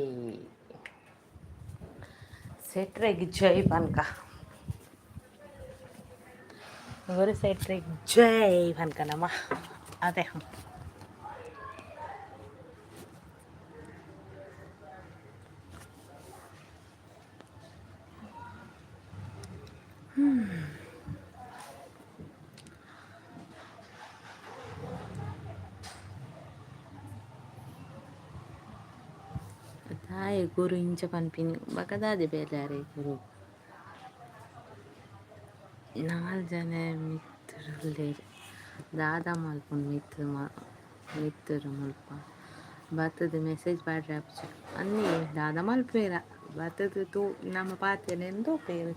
ಸೆಟ್ರೆಗೆ ಜೈ ಪನ್ಕ ഒരു സൈഡിലേക്ക് ജയ് പനക്കനമ്മ അദ്ദേഹം ತಾಯಿ ಗುರು ಇಂಚ ಪನ್ಪಿನಿ ಬಕದಾದೆ ಬೇಲಾರೆ ಗುರು 4 ಜನ ಮಿತ್ರರು ದಾದ ಮಲ್ಪುಂಡು ಮಿತ್ತರು ಮುಲ್ಪ ಬತ್ತದ ಮೆಸೇಜ್ ಪಾಡ್ರೆ ಆಪ್ಚು ಅನ್ನಿ ದಾದ ಮಲ್ಪೇರ ಬತ್ತದ ತೂ ನಮ್ಮ ಪಾತೆನೆಂದು ಪೇರು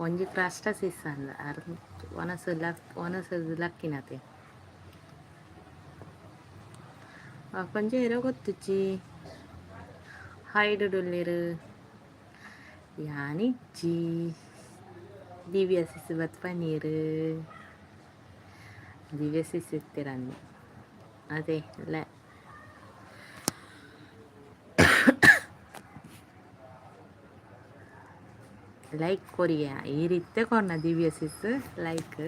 ಒಂಜಿ ಕ್ರಾಷ್ಟ ಸಿಸ್ಸಂದ ಒನಸದ ಲಕ್ಕಿನತೆ ಕೊಂಚ ಏರೋ ಗೊತ್ತುಚ್ಚಿ ಹೈಡುಡುಲ್ಲಿರು ಯಾನಿಜ್ಜಿ ದಿವ್ಯ ಸಿಸ್ ಬತ್ ಪನ್ನೀರು ದಿವ್ಯ ಸಿಸ್ ಇರ್ತೀರನ್ನು ಅದೇ ಲೈಕ್ ಕೊರಿಯ ಈ ರೀತಿ ಕೊನ್ನ ದಿವ್ಯ ಸಿಸ್ ಲೈಕ್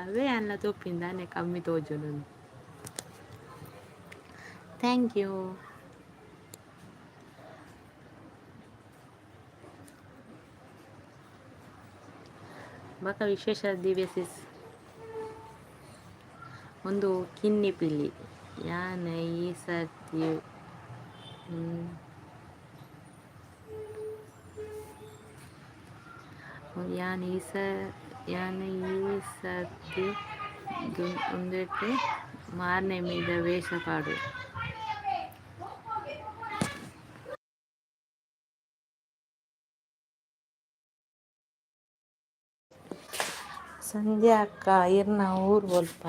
ಅವೇ ಅನ್ನ ತೋಪಿಂದಾನೆ ಕಮ್ಮಿ ತೋಜುನು ಥ್ಯಾಂಕ್ ಯು ಬಕ ವಿಶೇಷ ದಿವ್ಯ ಸಿಸ್ ಒಂದು ಕಿನ್ನಿ ಪಿಲ್ಲಿ ಯಾನ ಈ ಸರ್ತಿ ಯಾನ ಈ ಸರ್ತಿ ಒಂದೆಟ್ಟು ಮಾರನೇ ಮೀದ ವೇಷ ಪಾಡು ಸಂಜೆ ಅಕ್ಕ ಇರ್ನ ಊರು ಸ್ವಲ್ಪ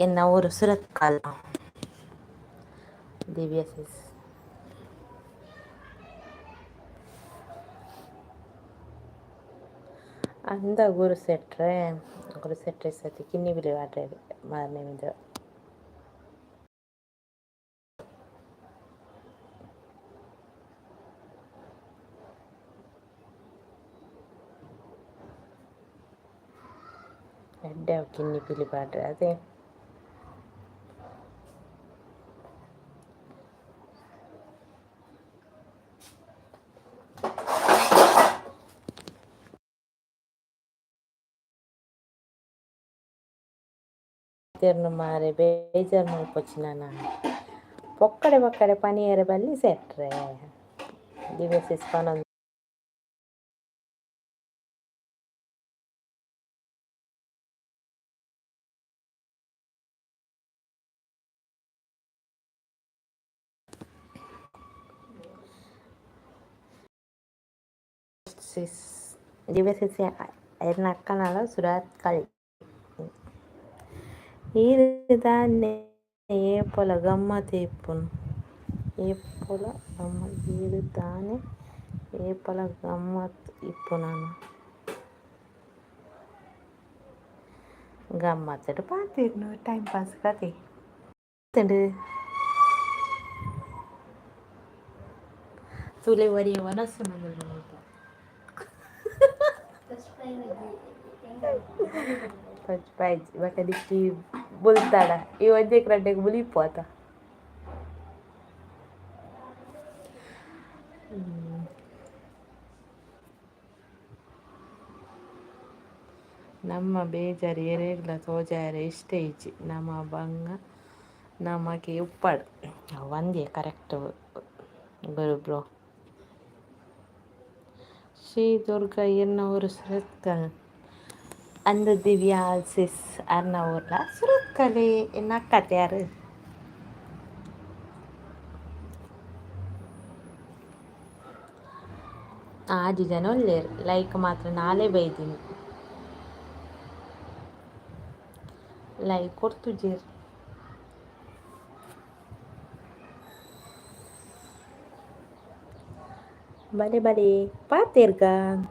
ಎನ್ನ ಊರು ಸುರತ್ಕಲ್ ದಿವ್ಯ ಸಿಸ್ ಅಂದ ಗುರು ಸೆಟ್ರೆ ಸತಿ ಕಿನ್ನಿ ಬಿಲಿ ವಾಡ್ರೆ ಮಾರನೇ ಮಿದ ಎಡ್ಡೆ ಕಿನ್ನಿ ಪಿಲಿ ಪಾಡ್ರೆ ಅದೇ తెర్ను మారే ಬೇಜಾರು ಮಾಡ್ಕೊಚ್ಚಿನ ನಾನು ಪೊಕ್ಕಡೆ ಪನಿಯರ ಬಲ್ಲಿ ಸೆಟ್ರೆ ದಿವಸ ಇಸ್ಪಾನ ದಿವಸ ಎರ್ನ ಅಕ್ಕನಲ್ಲ ಸುರಾತ್ ಕಳಿ ఇది దాన్ని ఏపల గమ్మత్ ఇప్పును ఏపల గమ్మత్ ఇది దాన్ని ఏపల గమ్మత్ ఇప్పునాను గమ్మత్తు పాతిను టైం పాస్ కది तुले वरी वनस पाहिजे बघा दिसती बोलताडा इवजे क्रड्डेक बुलिपो आता ನಮ್ಮ ಬೇಜಾರು ಏರೇಗ್ಲ ತೋಜಾರೆ ಇಷ್ಟೇ ಇಚ್ಚಿ ನಮ್ಮ ಬಂಗ ನಮಗೆ ಉಪ್ಪಾಡು ಒಂದೇ ಕರೆಕ್ಟ್ ಬರು ಬ್ರೋ ಶ್ರೀ ದುರ್ಗಾ ಎನ್ನವರು ಸುರತ್ಕಲ್ ಅಂದ ದಿವ್ಯಾ ಸಿಸ್ ಅರ್ನವ್ರಲ್ಲ ಸುರತ್ಕಲೆ ನಕ್ಕತ್ತೆ ಯಾರು 5 ಜನ ಒಳ್ಳೆಯರು ಲೈಕ್ ಮಾತ್ರ ನಾಳೆ ಬೈದೀನಿ ಲೈಕ್ ಕೊಡ್ತುಜೀರ್ Bale bale, pater ka.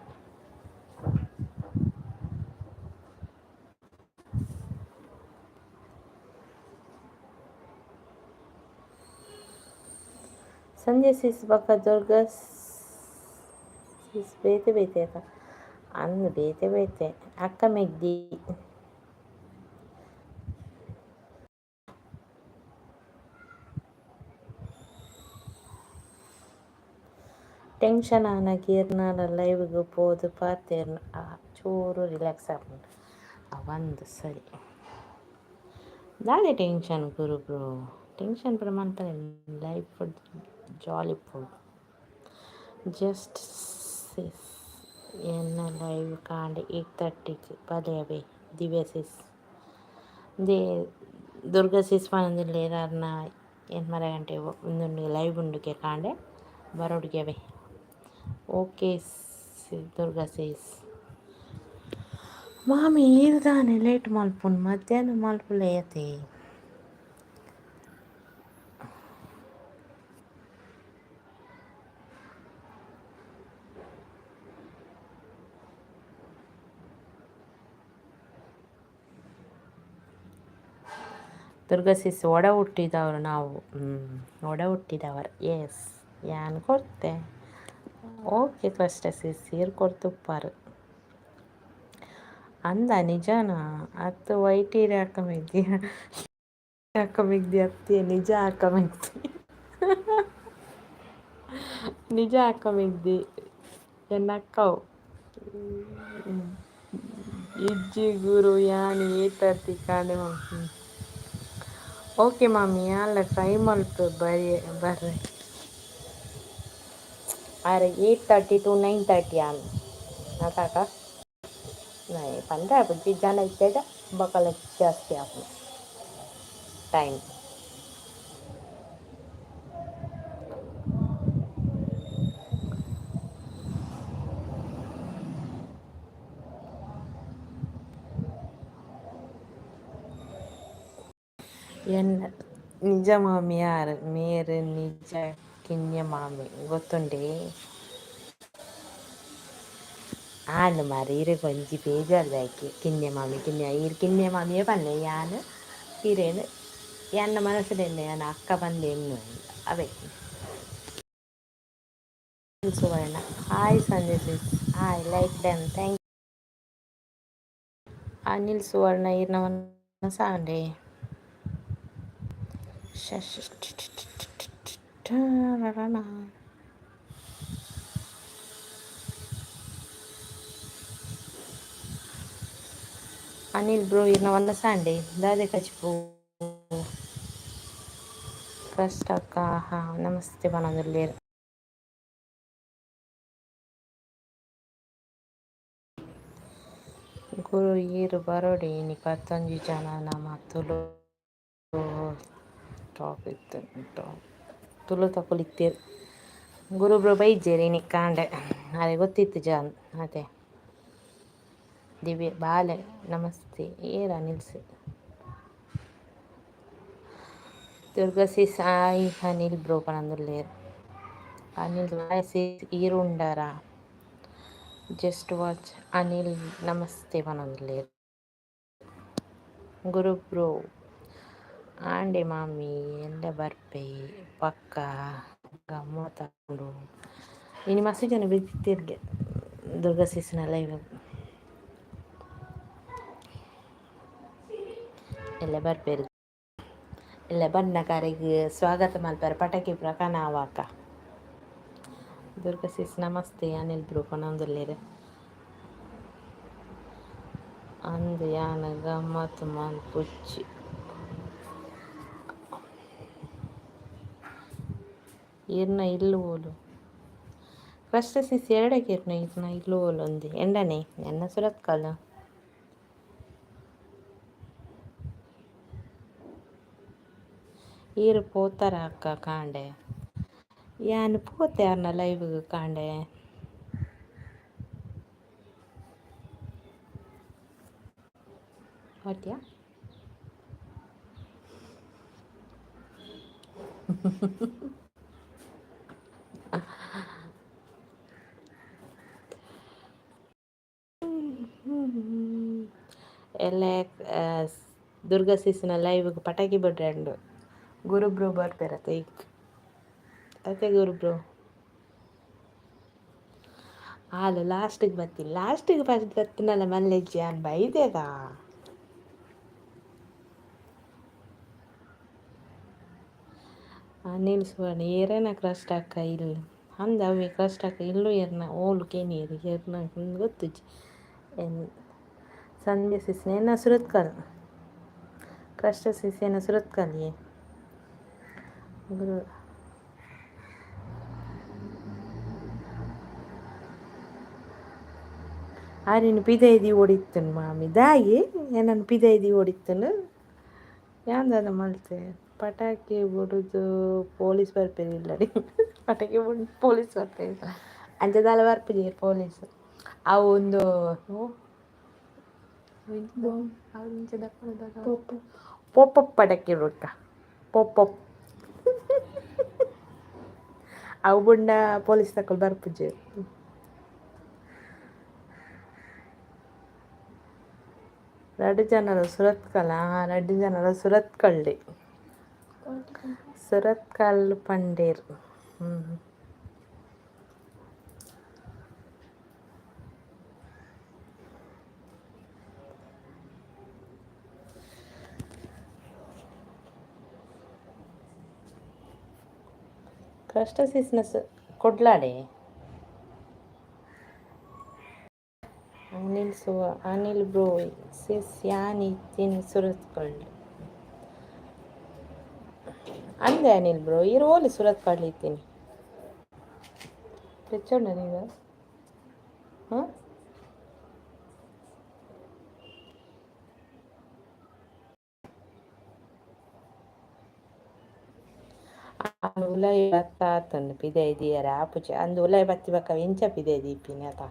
Sanjay sis baka Durga sis bete bete ka. Annu bete bete. Akka megdi. Tension ಆನಾಗಿರ್ನಾಲ ಲೈವ್ಗೆ ಹೋದು ಪಾತೇರ್ನ ಚೂರು ರಿಲ್ಯಾಕ್ಸ್ ಆಗ್ಬೋದು ಒಂದು ಸರಿ ದಾಳೆ ಟೆನ್ಷನ್ ಗುರು ಬ್ರೋ ಟೆನ್ಷನ್ ಪ್ರಮಾಣ life jolly food just sis ಎನ್ನ ಲೈವ್ ಕಾಂಡೆ 8:30ಗೆ ಬಲೆಯವೆ ದಿವ್ಯ ಸಿಸ್ ದೇ ದುರ್ಗಾ ಸಿಸ್ ಪನೊಂದುಲ್ಲೆರಾರ್ನ ಏನು ಮರ ಗಂಟೆ ಒಂದೊಂದು ಲೈವ್ ಉಂಡುಗೆ ಕಾಂಡೆ ಬರೋಡ್ಗೆವೆ ಓಕೆ ದುರ್ಗಾ ಸೇಸ್ ಮಾಮಿ ಈರ್ದಾನೆ ಲೇಟ್ ಮಲ್ಪುಂಡು ಮಧ್ಯಾಹ್ನ ಮಲ್ಪುಲೇಯತೆ ದುರ್ಗಾ ಸೇಸ್ ಒಡ ಹುಟ್ಟಿದವರು ನಾವು ಒಡ ಹುಟ್ಟಿದವರು ಎಸ್ ಯಾನ್ ಕೊಡ್ತೆ ಓಕೆ ಫಸ್ಟ್ ಸೇಸ್ ಸೀರ್ ಕೊಡ್ತುಪ್ಪಾರು ಅಂದ ನಿಜಾನ ಅತ್ತು ವೈಟೀರಿ ಹಾಕಮಿದ್ದಿ ಹಾಕಮಿದ್ದಿ ಅತ್ತಿ ನಿಜ ಹಾಕಮಿದ್ದಿ ನಿಜ ಹಾಕಮಿದ್ದಿ ಎನ್ನಕ್ಕವು ಇಜ್ಜಿ ಗುರು ಯಾನಿ ಏತರ್ತಿ ಕಾಂಡೆ ಓಕೆ ಮಾಮಿ ಅಲ್ಲ ಟ್ರೈ ಮಲ್ಪ ಬರ್ರಿ ಅರೆ 8:30 to 9:30 ಆನ್ ನಾಟಾಕ ಪಂದ್ರೆ ಬುದ್ಧಿ ಜನ ಇದ್ದಾಗ ಬಕಲ ಜಾಸ್ತಿ ಆಗ ಟೈಮ್ ಎನ್ನ ನಿಜ ಮಾಮಿ ಯಾರು ಮೇರು ನಿಜ ಕಿನ್ಯ ಮಾಮಿ ಗೊತ್ತುಂಡೇ ಆಂಡ್ ಮಾರಿ ಇರೆ ಕೊಂಚಿ ಬೇಜಾರ್ದಾಕಿ ಕಿನ್ನೆ ಮಾಮಿ ಕಿನ್ನೆ ಮಾಮಿಯೇ ಪನ್ನೆ ಯಾನು ಹಿರೇನು ಎನ್ನ ಮನಸ್ಸಿಲೆನ್ನೆ ಯಾನ ಅಕ್ಕ ಬಂದೆ ಎನ್ನು ಅವೇ Suvarna hi Sanjay sis hi like them thank Anil Suvarna ಇರ್ನವನ್ನ ಸಾಂಡೆ ಅನಿಲ್ ಬ್ರೋ ಇರ್ನವನ್ನ ಸಾಂಡೆ ದಾದೆ ಕಚ್ಪು ಫಸ್ಟ್ ಅಕ್ಕ ಹಾ ನಮಸ್ತೆ ಬನದಲ್ಲಿ ಗುರು ಈರು ಬರೋಡಿ ನಿ 11 ಜನ ನಮ್ಮ ಟಾಪ್ ಇತ್ತು ತುಳು ತಗೊಳಿತ್ತೇರು ಗುರುಬ್ರು ಬೈಜೇರಿ ನಿಕ್ಕಾಂಡೆ ಅದೇ ಗೊತ್ತಿತ್ತು ಜಾನ್ ಅದೇ ದಿವ್ಯ ಬಾಲೆ ನಮಸ್ತೆ ಏರ ನಿಲ್ಸಿ ದುರ್ಗಸಿ ಸಾಯಿ ಅನಿಲ್ ಬ್ರೋ ಪನಂದುಲ್ಲೇರು ಅನಿಲ್ ಈರುಂಡರ ಜಸ್ಟ್ ವಾಚ್ ಅನಿಲ್ ನಮಸ್ತೆ ಪನಂದುಲ್ಲೇರು ಗುರುಬ್ರು ಆಂಡೆ ಮಾಮಿ ಎಲ್ಲ ಬರ್ಪೆ ಪಕ್ಕ ಗಮ್ಮತ್ತಂಡು ಇನ್ನು ಮಸ್ತ್ ಜನ ಬಿದ್ದಿರ್ಗೆ ದುರ್ಗಾ ಸೀಸನ ಲೈವ್ ಎಲ್ಲ ಬರ್ಪೇರು ಎಲ್ಲ ಬಣ್ಣ ಕಾರಿಗೆ ಸ್ವಾಗತ ಮಲ್ಪರ ಪಟಾಕಿ ಪ್ರಕಾನ ಆವಾಕ ದುರ್ಗಾ ಸೀಸ್ ನಮಸ್ತೆ ಅನಿಲ್ ಬ್ರೋ ಪನೊಂದುಲ್ಲೇರು ಅಂದು ಯಾನ ಗಮ್ಮತ್ತು ಮಲ್ಪುಚ್ಚಿ ಇರ್ನ ಇಲ್ಲು ಓಲು ಫಸ್ಟ್ ಸಿಸ್ ಎರಡಕ್ಕೆ ಇರ್ನ ಇಲ್ಲು ಓಲು ಒಂದು ಎಂಡನೆ ಎನ್ನ ಸುರತ್ ಕಾಲ ಈರು ಪೋತಾರ ಅಕ್ಕ ಕಾಂಡೆ ಯಾನು ಪೋತೆ ಯಾರನ್ನ ಲೈವ್ಗೆ ಕಾಂಡೆ ಓದ್ಯಾ ಎಲ್ಲ ದುರ್ಗಾ ಸೀಸನ ಲೈವ್ಗೆ ಪಟಾಕಿ ಬಿಡ್ರಂಡು ಗುರುಬ್ರು ಬರ್ತಾರತ್ತೆ ಈಗ ಅತ್ತೆ ಗುರುಬ್ರು ಹಾಲು ಲಾಸ್ಟಿಗೆ ಬರ್ತೀನಿ ಲಾಸ್ಟಿಗೆ ಫಸ್ಟ್ ಬರ್ತೀನಲ್ಲ ಮಲ್ಲೆಜ್ಜಿ ಅನ್ ಬೈದೇಗ ನಿಲ್ಸುವಣ ಏರೇನ ಕ್ರಸ್ಟ್ ಅಕ್ಕ ಇಲ್ಲಿ ಅಂದ ಅವೆ ಕ್ರಸ್ಟ್ ಅಕ್ಕ ಇಲ್ಲೂ ಏರ್ನ ಓಲು ಕೇನೀರು ಏರ್ನ ಗೊತ್ತು ಸಂಜೆ ಸಿಸ್ನೇನ ಸುರತ್ಕಲ್ ಕ್ರಸ್ಟ್ ಸಿಸೇನ ಸುರತ್ಕಲ್ಗೆ ಗುರು ಆರಿನ ಪಿದೈದಿ ಓಡಿತ್ತನು ಮಾಮಿ ದಾಯಿ ಏನನ್ನು ಪಿದೈದಿ ಓಡಿತ್ತನು ಯಾಂದ ಮಲ್ತೆ ಪಟಾಕಿ ಬಿಡೋದು ಪೊಲೀಸ್ ಬರ್ಪೇರಿಲ್ಲ ರೀ ಪಟಾಕಿ ಬಿಡು ಪೊಲೀಸ್ ಬರ್ಪೇರಿಲ್ಲ ಅಂಚದಲ್ಲ ಬರ್ಪಿದ್ದೀರಿ ಪೊಲೀಸ್ ಅವು ಒಂದು ಪೊಪ್ಪಪ್ ಪಟಾಕಿ ಬಿಡ್ಕ ಪೊಪ್ಪಪ್ ಅವು ಬುಂಡ ಪೊಲೀಸ್ ತಕೊಂಡು ಬರ್ಪುಜಿ ரெண்டு ஜன்னல் சுரத்கல் ரெண்டு ஜன்னல் சுரத்கல்டி ಸುರತ್ಕಲ್ ಪಂಡೇರ್ ಕಷ್ಟ ಸೀಸ್ನೆಸ್ ಕೊಡ್ಲಾಡೆ ಅನಿಲ್ ಬ್ರೋ ಸಿಸ್ ಯಾನಿ ತಿನ್ ಸುರತ್ಕಲ್ ಅಂದೆ ಅನಿಲ್ ಬ್ರೋ ಇರು ಓಲಿ ಸುರತ್ಕಲ್ ಇತ್ತೀನಿ తెచ్చండి నీగా ಉಲಾಯಿ ಭತ್ತ ಆತಂದು ಪಿದೆ ಇದೀಯರ ಆಪುಚೆ ಅಂದು ಉಲಾಯಿ ಬತ್ತಿ ಬಕ್ಕ ಎಂಚ ಪಿದೆ ದೀಪಿನಿ ಆತ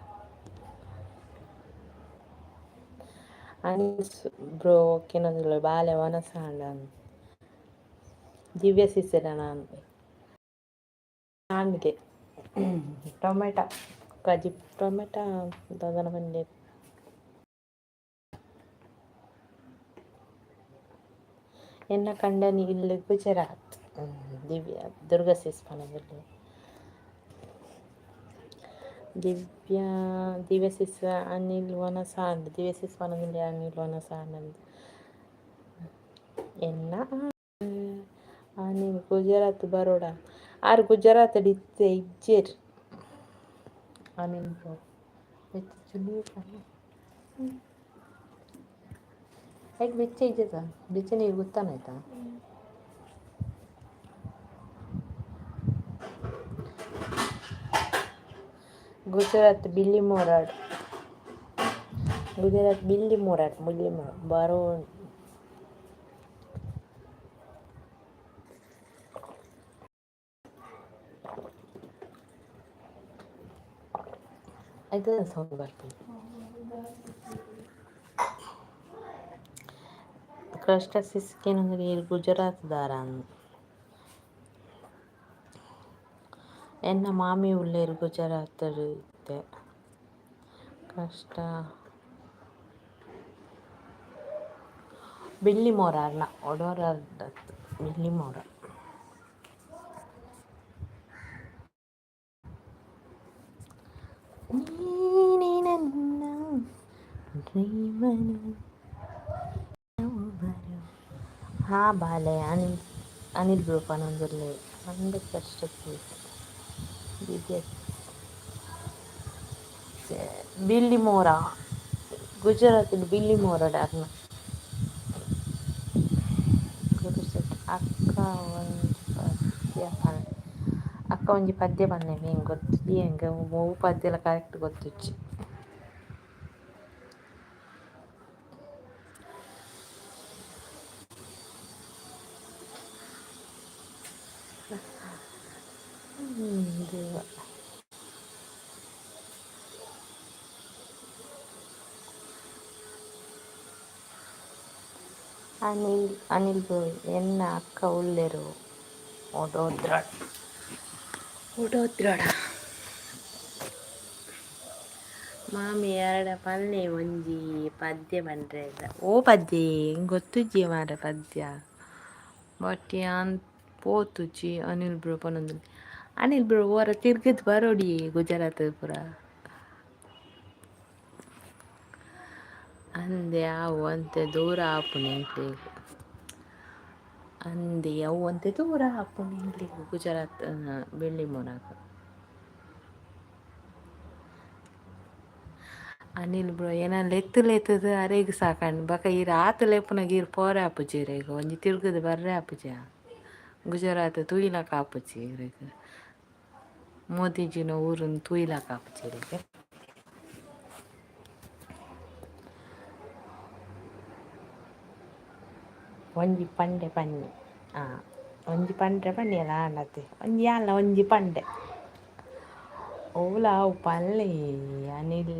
ಅನಿಲ್ ಬ್ರೋ ಕೆನೊಂದು ಬಾಲೆ ವನಸಾಂಡ ದಿವ್ಯ ಸಿಸೆರ ನಾನು ನಾನ್ಗೆ ಟೊಮೆಟೊ ಕಜಿ ಟೊಮೆಟೊ ದೊಂದನ ಬಂದೆ ಎನ್ನ ಕಂಡನಿ ಇಲ್ಲಿ ಗುಜರಾತ್ ದಿವ್ಯ ದುರ್ಗಾ ಸಿಸ್ಪನದಲ್ಲಿ ದಿವ್ಯ ಸಿಸ್ ಅನಿಲ್ ವನಸಾಂಡ್ ದಿವ್ಯ ಸಿಸ್ಪನದಲ್ಲಿ ಅನಿಲ್ ವನಸಾಂಡ್ ಎನ್ನ ಅನಿಲ್ ಗುಜರಾತ್ ಬರೋಡ ಆರು ಗುಜರಾತ್ ಡಿತ್ತೆ ಇಜ್ಜೇರ್ ಅನಿಲ್ ಬ್ರೋ ಯಾಕೆ ಬೆಚ್ಚ ಇಜ್ಜದ ಬೆಚ್ಚ ನೀರು ಗೊತ್ತಾನಾಯ್ತಾ ಗುಜರಾತ್ ಬಿಲ್ಲಿ ಮೊರಾಡ್ ಬರೋ ಆಯ್ತು ಸೌಂಡ್ ಬರ್ತೀನಿ ಕಷ್ಟ ಸಿಸ್ಕೇನಂದ್ರೆ ಗುಜರಾತ್ ದಾರ ಎನ್ನ ಮಾಮಿ ಉಳ್ಳೇರು ಗುಜರಾತ್ ಇತ್ತೆ ಕಷ್ಟ ಬಿಲ್ಲಿ ಮೊರಾರ್ನ ಒಡೋರ ಬಿಲ್ಲಿ ಮೊರ ನೀನೇ ನನ್ನ ಹಾ ಬಾಲೆ ಅನಿಲ್ ಬ್ರೂಪನೊಂದಿರಲಿ ಅಂದ ಕಷ್ಟ ಬಿಲ್ಲಿ ಮೋರ ಗುಜರಾತ್ ಬಿಲ್ಲಿ ಮೋರ ಡಾರ್ನ ಅಕ್ಕ ಒಂಜಿ ಪದ್ಯ ಬಂದೆ ಹೆಂಗೆ ಗೊತ್ತು ಹೆಂಗೆ ಮೂವು ಪದ್ಯ ಎಲ್ಲ ಕರೆಕ್ಟ್ ಗೊತ್ತಿಚ್ಚು ದೇವ ಅನಿಲ್ ಬ್ರೋ ಎನ್ನ ಅಕ್ಕ ಉಳ್ಳೇರು ಓಡೋದ್ರಾಡ ಮಾಮಿ ಎರಡ ಪಲ್ಲೆ ಒಂಜಿ ಪದ್ಯ ಬಂದ್ರೆ ಓ ಪದ್ಯ ಗೊತ್ತುಜ್ಜಿ ಮಾರ ಪದ್ಯ ಬಟ್ ಯಾನ್ ಪೋತುಜಿ ಅನಿಲ್ ಬ್ರೋ ಪನೊಂದು ಅನಿಲ್ ಬ್ರೋ ಓರ ತಿರ್ಗದ್ ಬರೋಡಿ ಗುಜರಾತ್ ಪುರ ಅಂದೆ ಅವು ಅಂತೆ ದೂರ ಆಪುನೆ ಇಂಕ್ಲಿಗ್ ಅಂದೆ ಅವು ಅಂತೆ ದೂರ ಆಪುನೆ ಇಂಕ್ಲಿಗ್ ಗುಜರಾತ್ ಬೆಳ್ಳಿ ಮೊನಾಗ ಅನಿಲ್ ಬ್ರೋ ಏನ ಲೆತ್ತು ಲೆತ್ತದ ಅರೆಗ್ ಸಾಕಂಡು ಬಕ ಈ ರಾತ್ ಲೆಪ್ಪುನಾಗ ಈರ್ ಪೋರೆ ಆಪುಜಿ ಇರೆಗ್ ಒಂಜಿ ತಿರ್ಗದು ಬರ್ರೆ ಆಪುಜಿ ಗುಜರಾತ್ ತೂಯಿಲಕ ಆಪುಜಿ ಇರೆಗ್ ಮೋದಿಜಿನ ಊರುನ್ ತೂಯಿಲಕ ಆಪುಜಿ ಇರೆಗ್ ಒಂಜಿ ಪಂಡೆ ಪನ್ನಿ ಒಂಜಿ ಪಂಡ್ರೆ ಪನ್ನಿ ಅಲ್ಲ ಆಂಡತೆ ಒಂಜಿ ಅಲ್ಲ ಒಂಜಿ ಪಂಡೆ ಓಲ ಅವು ಪಲ್ಲೆ ಅನಿಲ್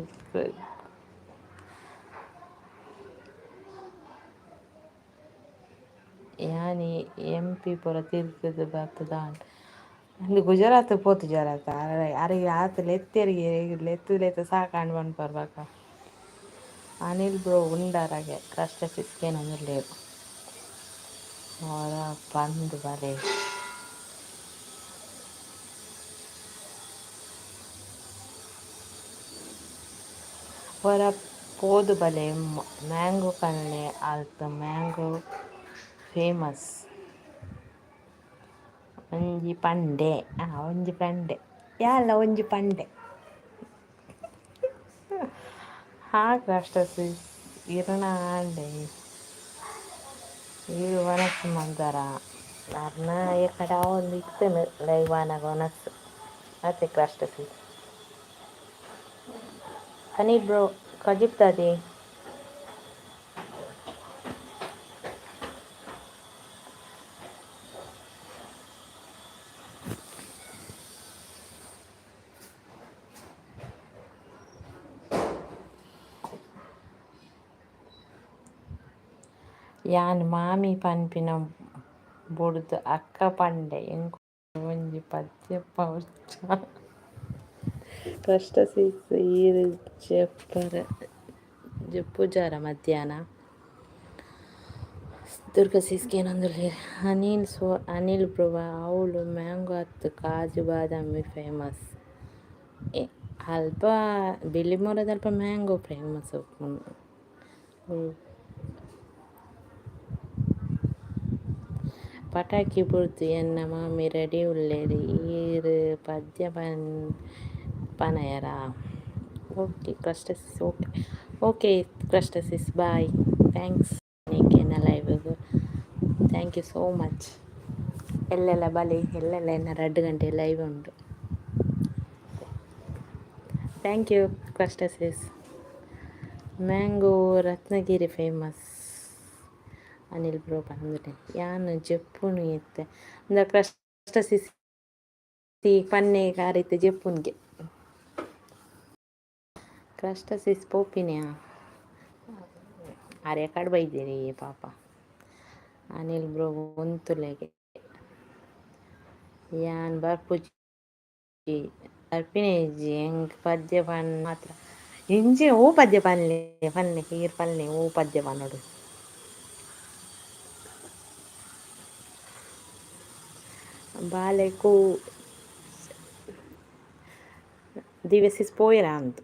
ಯಾನಿ MP ಪೂರ ತಿರ್ಗದು ಬರ್ತುದಾಂಡ್ ಅಲ್ಲಿ ಗುಜರಾತ್ ಪೋತು ಜರಾತ ಅರೆಗೆ ಆತ ಲೆತ್ತೆರಿಗೆ ಲೆತ್ತು ಸಾಕಾಂಡ್ ಪನ್ಪರ್ ಬಕ ಅನಿಲ್ ಬ್ರೋ ಉಂಡಾರಗೆ ಕಷ್ಟ ಸಿಸ್ಕೇನೊಂದುಲ್ಲೇರು ಅವರ ಪಂದ್ ಬಲೆ ಅವರ ಪೋದು ಬಲೆ ಮ್ಯಾಂಗೋ ಕಣ್ಣೆ ಆಲ್ತ ಮ್ಯಾಂಗೋ ಫೇಮಸ್ ಒಂಜಿ ಪಂಡೆ ಒಂಜಿ ಪಂಡೆ ಯಾಲ್ಲ ಒಂಜಿ ಪಂಡೆ ಕಷ್ಟ ಇರಣ ಆಂಡೆ ಇರು ವನಸ್ ಮಂದರ ಅರ್ನ ಎಕಡ ಒಂದು ಇತ್ತನು ಲೈವಾನಾಗ ವನಸ್ ಅತ್ತೆ ಕಷ್ಟ ಅನಿಲ್ ಬ್ರೋ ಕಜಿಪ್ತದೆ ಯಾನ್ ಮಾಮಿ ಪನ್ಪಿನ ಬುಡ್ದು ಅಕ್ಕ ಪಂಡೆ ಎಂಕ್ ಒಂಜಿ ಪದ್ಯ ಪೌಚ ಕಷ್ಟ ಈರು ಜಪ್ಪುಜಾರ ಮಧ್ಯಾಹ್ನ ದುರ್ಗ ಸಿಸ್ಕೇನೊಂದುಲ್ಲೆ ಅನಿಲ್ ಬ್ರೋ ಅವಳು ಮ್ಯಾಂಗೋ ಅತ್ತು ಕಾಜು ಬಾದಾಮಿ ಫೇಮಸ್ ಅಲ್ಪ ಬಿಲ್ಲಿಮೊರದ ಅಲ್ಪ ಮ್ಯಾಂಗೋ ಫೇಮಸ್ ಪಟಾಕಿ ಬುಡ್ದು ಎನ್ನ ಮಾಮಿ ರೆಡಿ ಉಳ್ಳೇರಿ ಈರು ಪದ್ಯ ಪನಯರ ಓಕೆ ಕಷ್ಟ ಓಕೆ ಕಷ್ಟ ಬಾಯ್ ಥ್ಯಾಂಕ್ಸ್ ಎನ್ನ ಲೈವ್ಗೂ ಥ್ಯಾಂಕ್ ಯು ಸೋ ಮಚ್ ಎಲ್ಲೆಲ್ಲ ಬಲಿ ಎಲ್ಲೆಲ್ಲ ಎನ್ನ 2 ಗಂಟೆ ಲೈವ್ ಉಂಟು ಥ್ಯಾಂಕ್ ಯು ಕಷ್ಟ mango Ratnagiri famous Anil bro ಬಂದ್ರೆ ಯಾನು ಜಪ್ಪುನು ಎತ್ತೆ ಅಂದ ಕಷ್ಟ ಪನ್ನೆ ಕಾರಿತ್ತು ಜಪ್ಪುನ್ಗೆ ಕಷ್ಟ ಪೋಪಿನ ಅರೆ ಕಡ್ ಬೈದೇರಿ ಪಾಪ ಅನಿಲ್ ಬ್ರೋ ಒಂತುಲೆಗೆ ಯಾನ್ ಬರ್ಪುಜಿ ಬರ್ಪಿನೇಜಿ ಹೆಂಗ್ ಪದ್ಯ ಪನ್ ಮಾತ್ರ ಇಂಜೆ ಓ ಪದ್ಯ ಪನ್ಲೆ ಹೀರ್ ಪನ್ಲೆ ಓ ಪದ್ಯ ಪನ್ನೋಡು ಬಾಲೆಕು ದಿವ್ಯಸಿಸ್ ಪೋಯರ ಅಂತ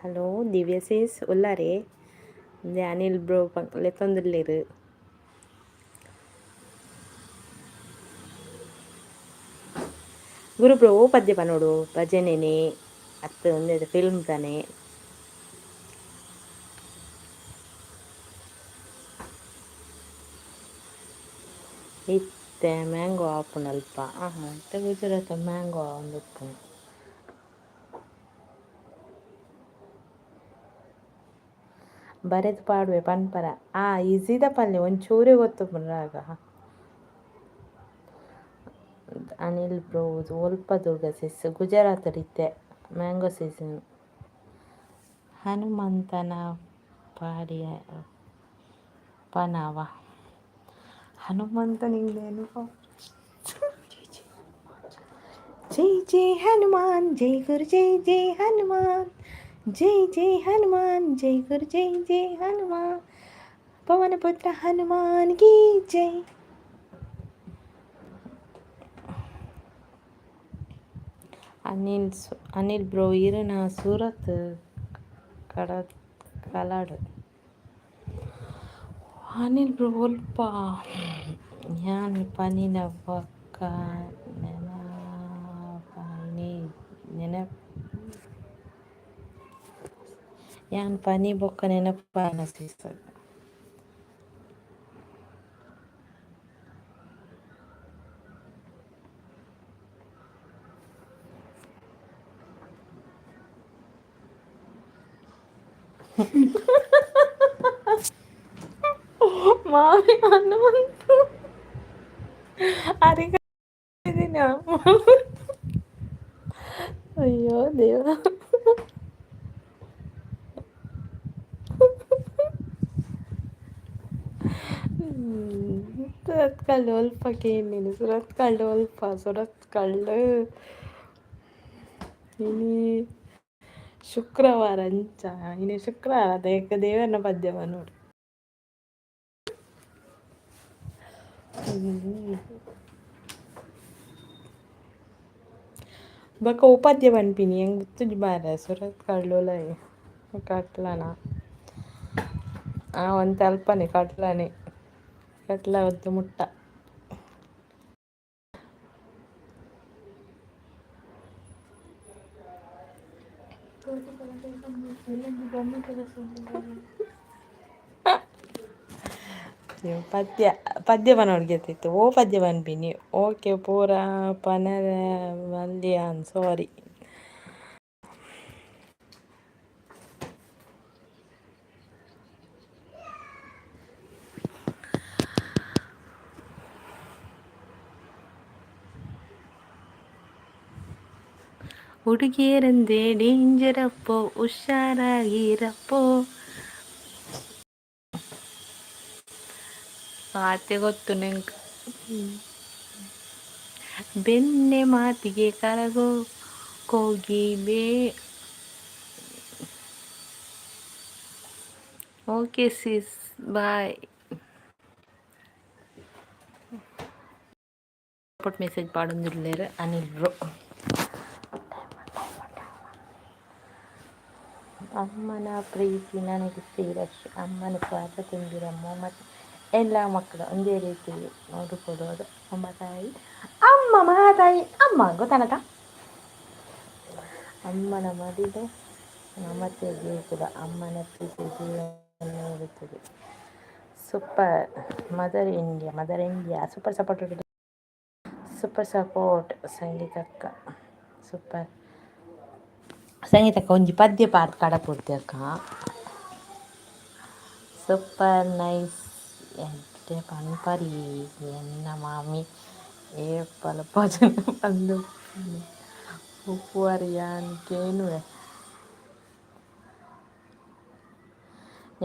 ಹಲೋ ದಿವ್ಯಸಿಸ್ ಉಲ್ಲಾರೆ ಅನಿಲ್ ಬ್ರೋ ಲೆತ್ತೊಂದುಲ್ಲೇರು ಗುರು ಬ್ರೋ ಓ ಪದ್ಯ ಪನ್ನೋಡು ಭಜನೆನೆ ಅತ್ತು ಒಂದೇ ಫಿಲ್ಮ್ ತಾನೆ ಇತ್ತೆ ಮ್ಯಾಂಗೋ ಆಪುನಲ್ಪ ಮತ್ತೆ ಗುಜರಾತ್ ಮ್ಯಾಂಗೋ ಒಂದು ಉಪ್ಪು ಬರೆದು ಪಾಡುವೆ ಪನ್ಪರ ಈಸಿದ ಪಲ್ಲೆ ಒಂಚೂರೇ ಗೊತ್ತು ಪುನರಾಗ ಅನಿಲ್ ಬ್ರೋ ಸ್ವಲ್ಪ ದುರ್ಗ ಗುಜರಾತ್ ಇತ್ತೆ ಮ್ಯಾಂಗೋ ಸೀಸನ್ ಹನುಮಂತನ ಪಾಡಿಯ ಪನವ ಹನುಮಂತನಿಂದೇನು ಜೈ ಜೈ ಹನುಮಾನ್ ಜೈ ಗುರು ಜೈ ಜೈ ಹನುಮಾನ್ ಜೈ ಜೈ ಹನುಮಾನ್, ಜೈ ಗುರು ಜೈ ಜೈ ಹನುಮಾನ್, ಪವನ ಪುತ್ರ ಹನುಮಾನ್ ಕಿ ಜೈ. ಅನಿಲ್ ಬ್ರೋ ಇರನ ಸೂರತ್ ಕಡ ಕಲಾಡು ಅನಿಲ್ ಬ್ರೋ ಸ್ವಲ್ಪ ಯಾನ್ ಪನಿನ ಪಕ್ಕ ನೆನಪನಿ ನೆನಪ ಯಾನ್ ಪನಿ ಬೊಕ್ಕ ನೆನಪಾನ ಸಿಸ್ಟರ್. ಮಾವಿ ಹನುಮಂತು ಅರಿಗ ಅಯ್ಯೋ ದೇವ. ಸುರತ್ ಕಳ್ಳು ಅಲ್ಪಕ್ಕೆ ನೀನು ಸುರತ್ ಕಳ್ಳು ಅಲ್ಪ ಸುರತ್ ಕಳ್ಳು ಇನಿ ಶುಕ್ರವಾರ ಅಂಚ ಇನಿ ಶುಕ್ರವಾರ ದೇವರನ ಪದ್ಯವ ನೋಡಿ. ಬಕ ಉಪಾಧ್ಯ ಪನ್ಪಿನಿ ಹೆಂಗ್ ಗೊತ್ತುಂಟು ಬಾರ ಸುರತ್ ಕಳ್ಳುಲ ಕಟ್ಲನ ಒಂದು ಅಲ್ಪನೆ ಕಟ್ಲನೆ ಕಟ್ಲ ಒಂದು ಮುಟ್ಟ. ಪದ್ಯ ಪದ್ಯ ಪನೋಡ್ಗೆತಿತ್ತು ಓ ಪದ್ಯ ಪನ್ಪಿನಿ ಓಕೆ ಪೂರ ಪನರ ಮಲ್ಯಾನ್ ಸಾರಿ. ಹುಡುಗಿಯರಂದೆ ಡೇಂಜರಪ್ಪೋ ಹುಷಾರಾಗಿರಪ್ಪೋ. ಮಾತೆ ಗೊತ್ತು ನಂಗೆ. ಬೆನ್ನೆ ಮಾತಿಗೆ ಕರಗೋ ಕೋಗಿ ಬೇ. Okay sis bye. Support message ಪಾಡೊಂದಿಲ್ಲೇರು ಅನಿಲ್ ಬ್ರೋ. ಅಮ್ಮನ ಪ್ರೀತಿ ನನಗೆ ಸೇರಷ್ಟು ಅಮ್ಮನ ಪಾದ ತುಂಬಿರಮ್ಮ ಮತ್ತು ಎಲ್ಲ ಮಕ್ಕಳು ಒಂದೇ ರೀತಿ ನೋಡಿಕೊಡೋದು ಅಮ್ಮ ತಾಯಿ ಅಮ್ಮ ಮಹಾತಾಯಿ ಅಮ್ಮ ಗೊತ್ತಾನಕ. ಅಮ್ಮನ ಮಡಿಲು ಮಮತೆ ದೇಗುಲ ಅಮ್ಮನ ಪ್ರೀತಿ ಜೀವನ ನೀಡುತ್ತದೆ. Super mother India super support ಸಂಗೀತಕ್ಕ ಸೂಪರ್ ಸಂಗೀತಕ್ಕ ಒಂಜಿ ಪದ್ಯ ಪಾರ್ದು ಕಡಪುಡ್ತಿ ಅಕ್ಕ. ಸೂಪರ್ ನೈಸ್ ಎಡ್ಡೆ ಪನ್ಪರಿ ಎನ್ನ ಮಾಮಿ ಏಪಲ ಭಜನೆ ಬಂದು ಉಪ್ಪುವರಿ ಯಾನ್ ಕೇನುವೆ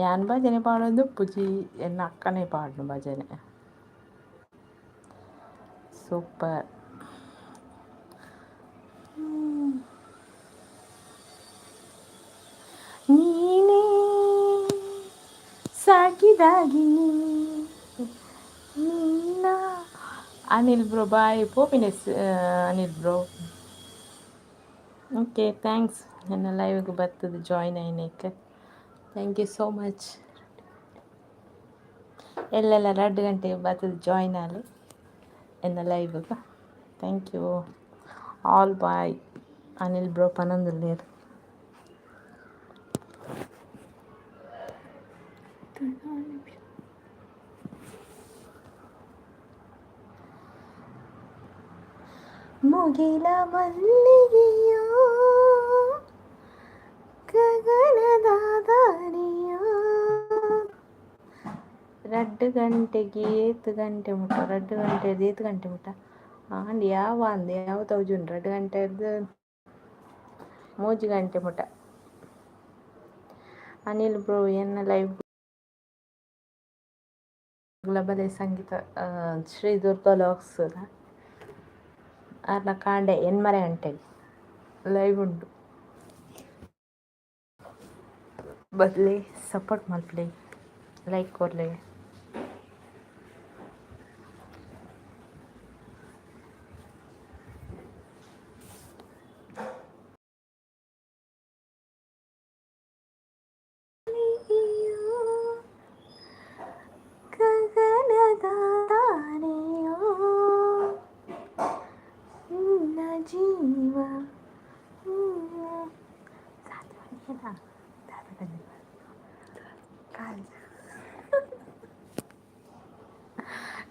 ಯಾನ್ ಭಜನೆ ಪಾಡೋದು ಪೂಜಿ ಎನ್ನ ಅಕ್ಕನೇ ಪಾಡ್ನು ಭಜನೆ ಸೂಪರ್. ನೀನೇ ಸಾಕಿದಾಗಿ ನಿನ್ನ ಅನಿಲ್ ಬ್ರೋ ಬಾಯ್ ಪೋಪಿನೆಸ್ ಅನಿಲ್ ಬ್ರೋ. ಓಕೆ ಥ್ಯಾಂಕ್ಸ್ ನನ್ನ ಲೈವ್ಗೆ ಬರ್ತದೆ ಜಾಯ್ನ್ ಆಯ್ನಕ್ಕೆ. Thank you so much. ಎಲ್ಲೆಲ್ಲ 2 ಗಂಟೆಗೆ ಬರ್ತದೆ ಜಾಯ್ನ್ ಆಗಲಿ ಎನ್ನ ಲೈವ್ಗೆ. Thank you all bye Anil bro ಪನಂದುಲ್ಲೇರು. ಮುಗಿಲ ಮಲ್ಲಿಗೆಯೋ ಗಗನದ ದಾರಿಯೋ 2 ಗಂಟೆಗೆ 8 ಗಂಟೆ ಮುಟ್ಟ 2 ಗಂಟೆದು 8 ಗಂಟೆ ಮುಟ್ಟ ಅಂಡ್ ಯಾವ ತೌಜುಂಡು 2 ಗಂಟೆದು 3 ಗಂಟೆ ಮುಟ್ಟ. ಅನಿಲ್ ಬ್ರೋ ಎನ್ನ ಲೈವ್ ಗ್ಲಬಲೆ ಸಂಗೀತ ಶ್ರೀ ದುರ್ಗಾ ಲಾಕ್ಸ್ ಅರ್ನ ಕಾಂಡೆ 8:30 ಗಂಟೆಗೆ ಲೈವ್ ಉಂಟು. ಬದಲೇ ಸಪೋರ್ಟ್ ಮಾಡ್ಲಿ, ಲೈಕ್ ಕೊಡ್ಲಿ. ಗಗನದ ತಾರೆಯೋ ನಿನ್ನ ಜೀವ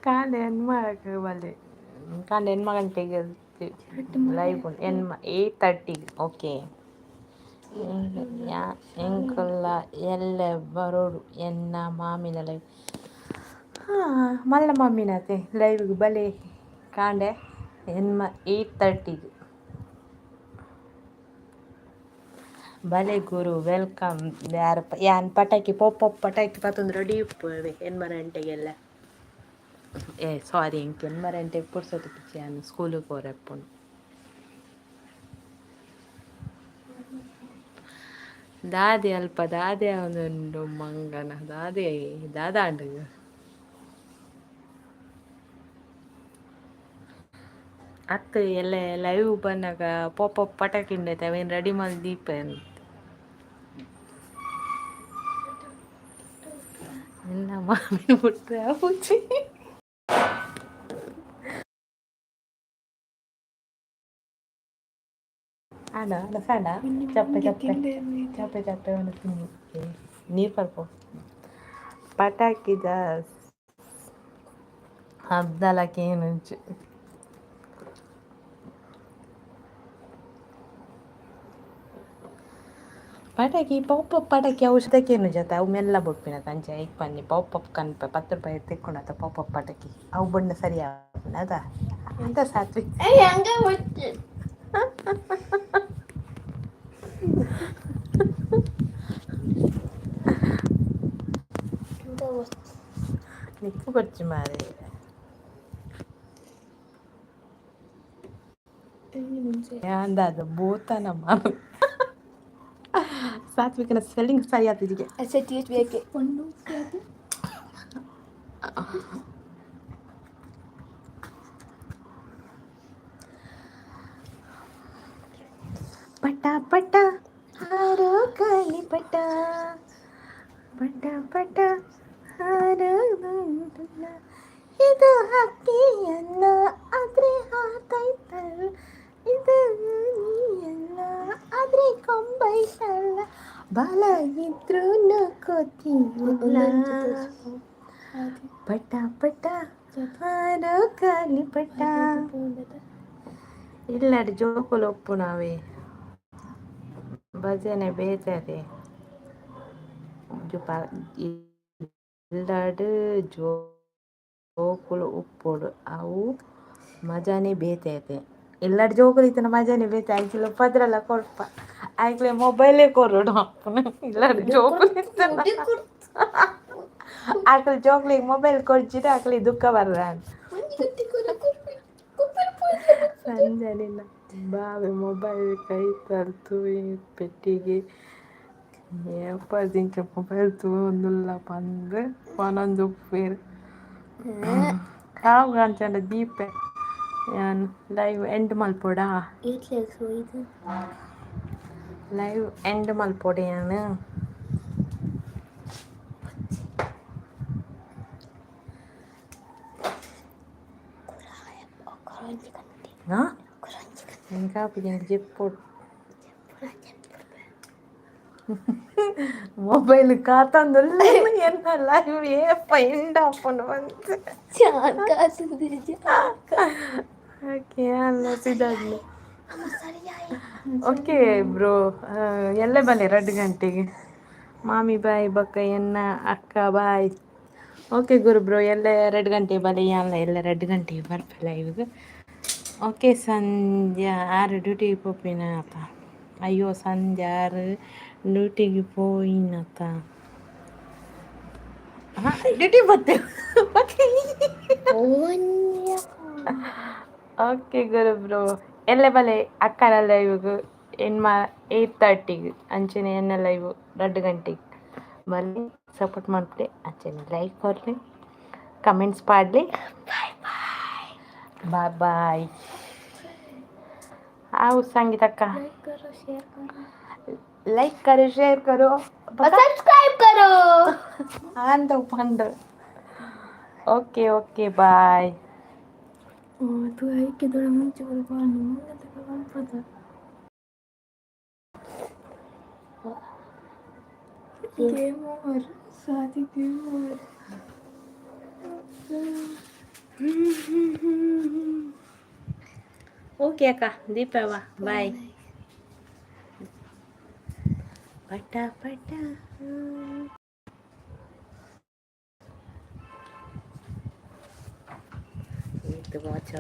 ಕಾಂಡೆ ಹೆಣ್ಮಗ ಬಲ್ಲೆ ಕಾಂಡೆ ಹೆಣ್ಮಗಂಟೆಗೆ ಲೈವ್ ಹೆಣ್ಮ 8:30 ಓಕೆ. ಎಂಕಲ್ಲ ಎಲ್ಲ ಬರೋಡು ಎನ್ನ ಮಾಮಿನ ಲೈವ್ ಮಲ್ಲ ಮಮ್ಮಿನತೆ ಲೈವ್ಗೆ ಬಲೆ ಕಾಂಡೆ ಹೆಣ್ಮ 8:30 ಬಲೆ ಗುರು ವೆಲ್ಕಮ್. ಯಾರು ಯಾನ್ ಪಟಾಕಿ ಪೊಪ್ಪೊಪ್ ಪಟಾಕಿ ಪತ್ತೊಂದು ರೆಡಿ ಇಪ್ಪವೆ ಹೆಣ್ಮರಂಟೆಗೆಲ್ಲ. ಸಾರಿ ಇಂಕ ಹೆಣ್ಮರಂಟೆ ಪುಡ್ಸೋದು ಪಿಚ್ಚಿ ನಾನು ಸ್ಕೂಲಿಗೆ ಹೋರಪ್ಪನು. ದಾದೆ ಅಲ್ಪ ದಾದೆ ಅವನೊಂದು ಮಂಗನ ದಾದಾಂಡು ಅತ್ತು ಎಲ್ಲ ಲೈವ್ ಬಂದಾಗ ಪಾಪಪ್ ಪಟಾಕಿ ಉಂಡೈತೆ ಅವೇನು ರೆಡಿ ಮಾಡಿ ದೀಪ ಎಲ್ಲ ಮಾಮಿನ ಬಿಟ್ರೆ ಪೂಜೆ ಆಡ ಸಾಡ ಚಪ್ಪೆ ಚಪ್ಪೆ ಚಪ್ಪೆ ಚಪ್ಪೆ ಒಂದು ತಿನ್ನಿ ನೀರು ಪರ್ಪು ಪಟಾಕಿದ ಹಬ್ದಲಕ್ಕೆ ಏನುಂಚು ಪಟಾಕಿ ಪಾಪಪ್ ಪಟಾಕಿ ಔಷಧಕ್ಕೇನು ಜತ ಅವು ಮೆಲ್ಲ ಬಿಟ್ಪಿನ ಕಂಚೆ ಈಗ ಬನ್ನಿ ಪಾಪಪ್ ಕನ್ಪ 10 ರೂಪಾಯಿ ತೆಕ್ಕೊಂಡತ್ತ ಪಾಪಪ್ ಪಟಾಕಿ ಅವು ಬಣ್ಣ ಸರಿ ಅದ ಎಂತ ಸಾತ್ವಿ ನಿಕ್ಕು ಬರ್ಚಿ ಮಾರೆ ಅಂದಾದ ಬೋತನ ಮಾರು ಸಾತ್ವಿಕನ ಸ್ಪೆಲ್ಲಿಂಗ್ ಸರಿ ಆಗ್ತಿದ್ದೀಗೆ ಬೇಕೆ ಪಟ ಪಟ ಹಾರೋ ಗಾಳಿ ಪಟ ಪಟ ಪಟ ಹಾರೋ ಇದು ಹಕ್ಕಿಯಲ್ಲ ಆದ್ರೆ ಹಾತೈತಲ್ಲ ಇದು ನೀಯಲ್ಲ ಆದ್ರೆ ಕೊಂಬೈತಲ್ಲ ಬಾಲ ಇದ್ರು ಕೋತಿಲ್ಲ ಪಟ ಪಟ ಹಾರೋ ಗಾಳಿ ಪಟ ಇಲ್ಲಡಿ ಜೋಕುಲು ಒಪ್ಪು ನಾವೇ ಭಜನೆ ಬೇಜಾರೆ ಇಲ್ಲಾಡು ಜೋಕುಲು ಉಪ್ಪೋಡು ಅವು ಮಜಾನೆ ಬೇತೈತೆ ಎಲ್ಲಾಡು ಜೋಕುಲು ಇತ್ತನ ಮಜಾನೆ ಬೇತೆ ಆಯ್ತಿಲ್ಲ ಪದ್ರಲ್ಲ ಕೊಡ್ಪ ಆಯ್ಕಲೆ ಮೊಬೈಲೇ ಕೊರೋಡು ಅಪ್ಪನ ಇಲ್ಲಾಡು ಜೋಕುಲು ಇತ್ತನ ಆಕಲಿ ಜೋಕ್ಲಿಗೆ ಮೊಬೈಲ್ ಕೊಡ್ಚಿಟ್ಟು ಆಕಲಿ ದುಃಖ ಬರ್ರ ಸಂಜನಿಲ್ಲ ಬಾವೆ ಮೊಬೈಲ್ ಕೈ ತರ್ತು ಪೆಟ್ಟಿಗೆ ಎಪ್ಪದಿಂಚ ಮೊಬೈಲ್ ತೂಂದುಲ್ಲ ಬಂದು ಒಂದೊಂದು ಉಪ್ಪೇರು ಕಾವು ಕಾಂಚಂಡ ದೀಪೆ ಲೈವ್ ಎಂಡ್ ಮಲ್ಪೋಡ ಲೈವ್ ಎಂಡ್ ಮಲ್ಪೋಡೆ ನಾನು ఇంకా చెప్పు ಮೊಬೈಲ್ ಕಾತಂದುಲ್ಲ ಎನ್ನ ಲೈವ್ ಏಪ್ಪ ಎಂಡ ಅಪ್ಪನ ಬಂತು ಓಕೆ ಅಲ್ಲ ಸಿದಾಗ್ಲಿ ಓಕೆ ಬ್ರೋ ಎಲ್ಲ ಬನ್ನಿ 2 ಗಂಟೆಗೆ ಮಾಮಿ ಬಾಯ್ ಬಕ್ಕ ಎನ್ನ ಅಕ್ಕ ಬಾಯ್ ಓಕೆ ಗುರು ಬ್ರೋ ಎಲ್ಲ 2 ಗಂಟೆ ಬಲೆ ಎಲ್ಲ 2 ಗಂಟೆಗೆ ಬರ್ಪ ಲೈವ್ಗೆ ಓಕೆ ಸಂಜೆ 6 ಡ್ಯೂಟಿಗೆ ಪೋಪಿನತ್ತ ಅಯ್ಯೋ ಸಂಜೆ 6 ಡ್ಯೂಟಿಗೆ ಪೋಯಿನತ್ತ ಡ್ಯೂಟಿ ಬರ್ತೇವೆ ಓಕೆ ಗುರು ಬ್ರೋ ಎಲ್ಲ ಬಲೆ ಅಕ್ಕನ ಲೈವ್ಗೆ 8:30 ಅಂಚೆನೆ ಎನ್ನ ಲೈವ್ 2 ಗಂಟೆಗೆ भले सपोर्ट ಮಾಡ್ಬಿಡಿ अच्छे लाइक करले कमेंट्स पाडले बाय बाय आओ संगीता का लाइक करो शेयर करो और सब्सक्राइब करो आंदो पंड ओके ओके बाय तू है कि थोड़ा मुंचे बोल पानी मुंगे तक काम पता गेम ओवर शादी गेम ओवर ओके अक्का दीपवा बाय पटा पटा ये तो बहुत अच्छा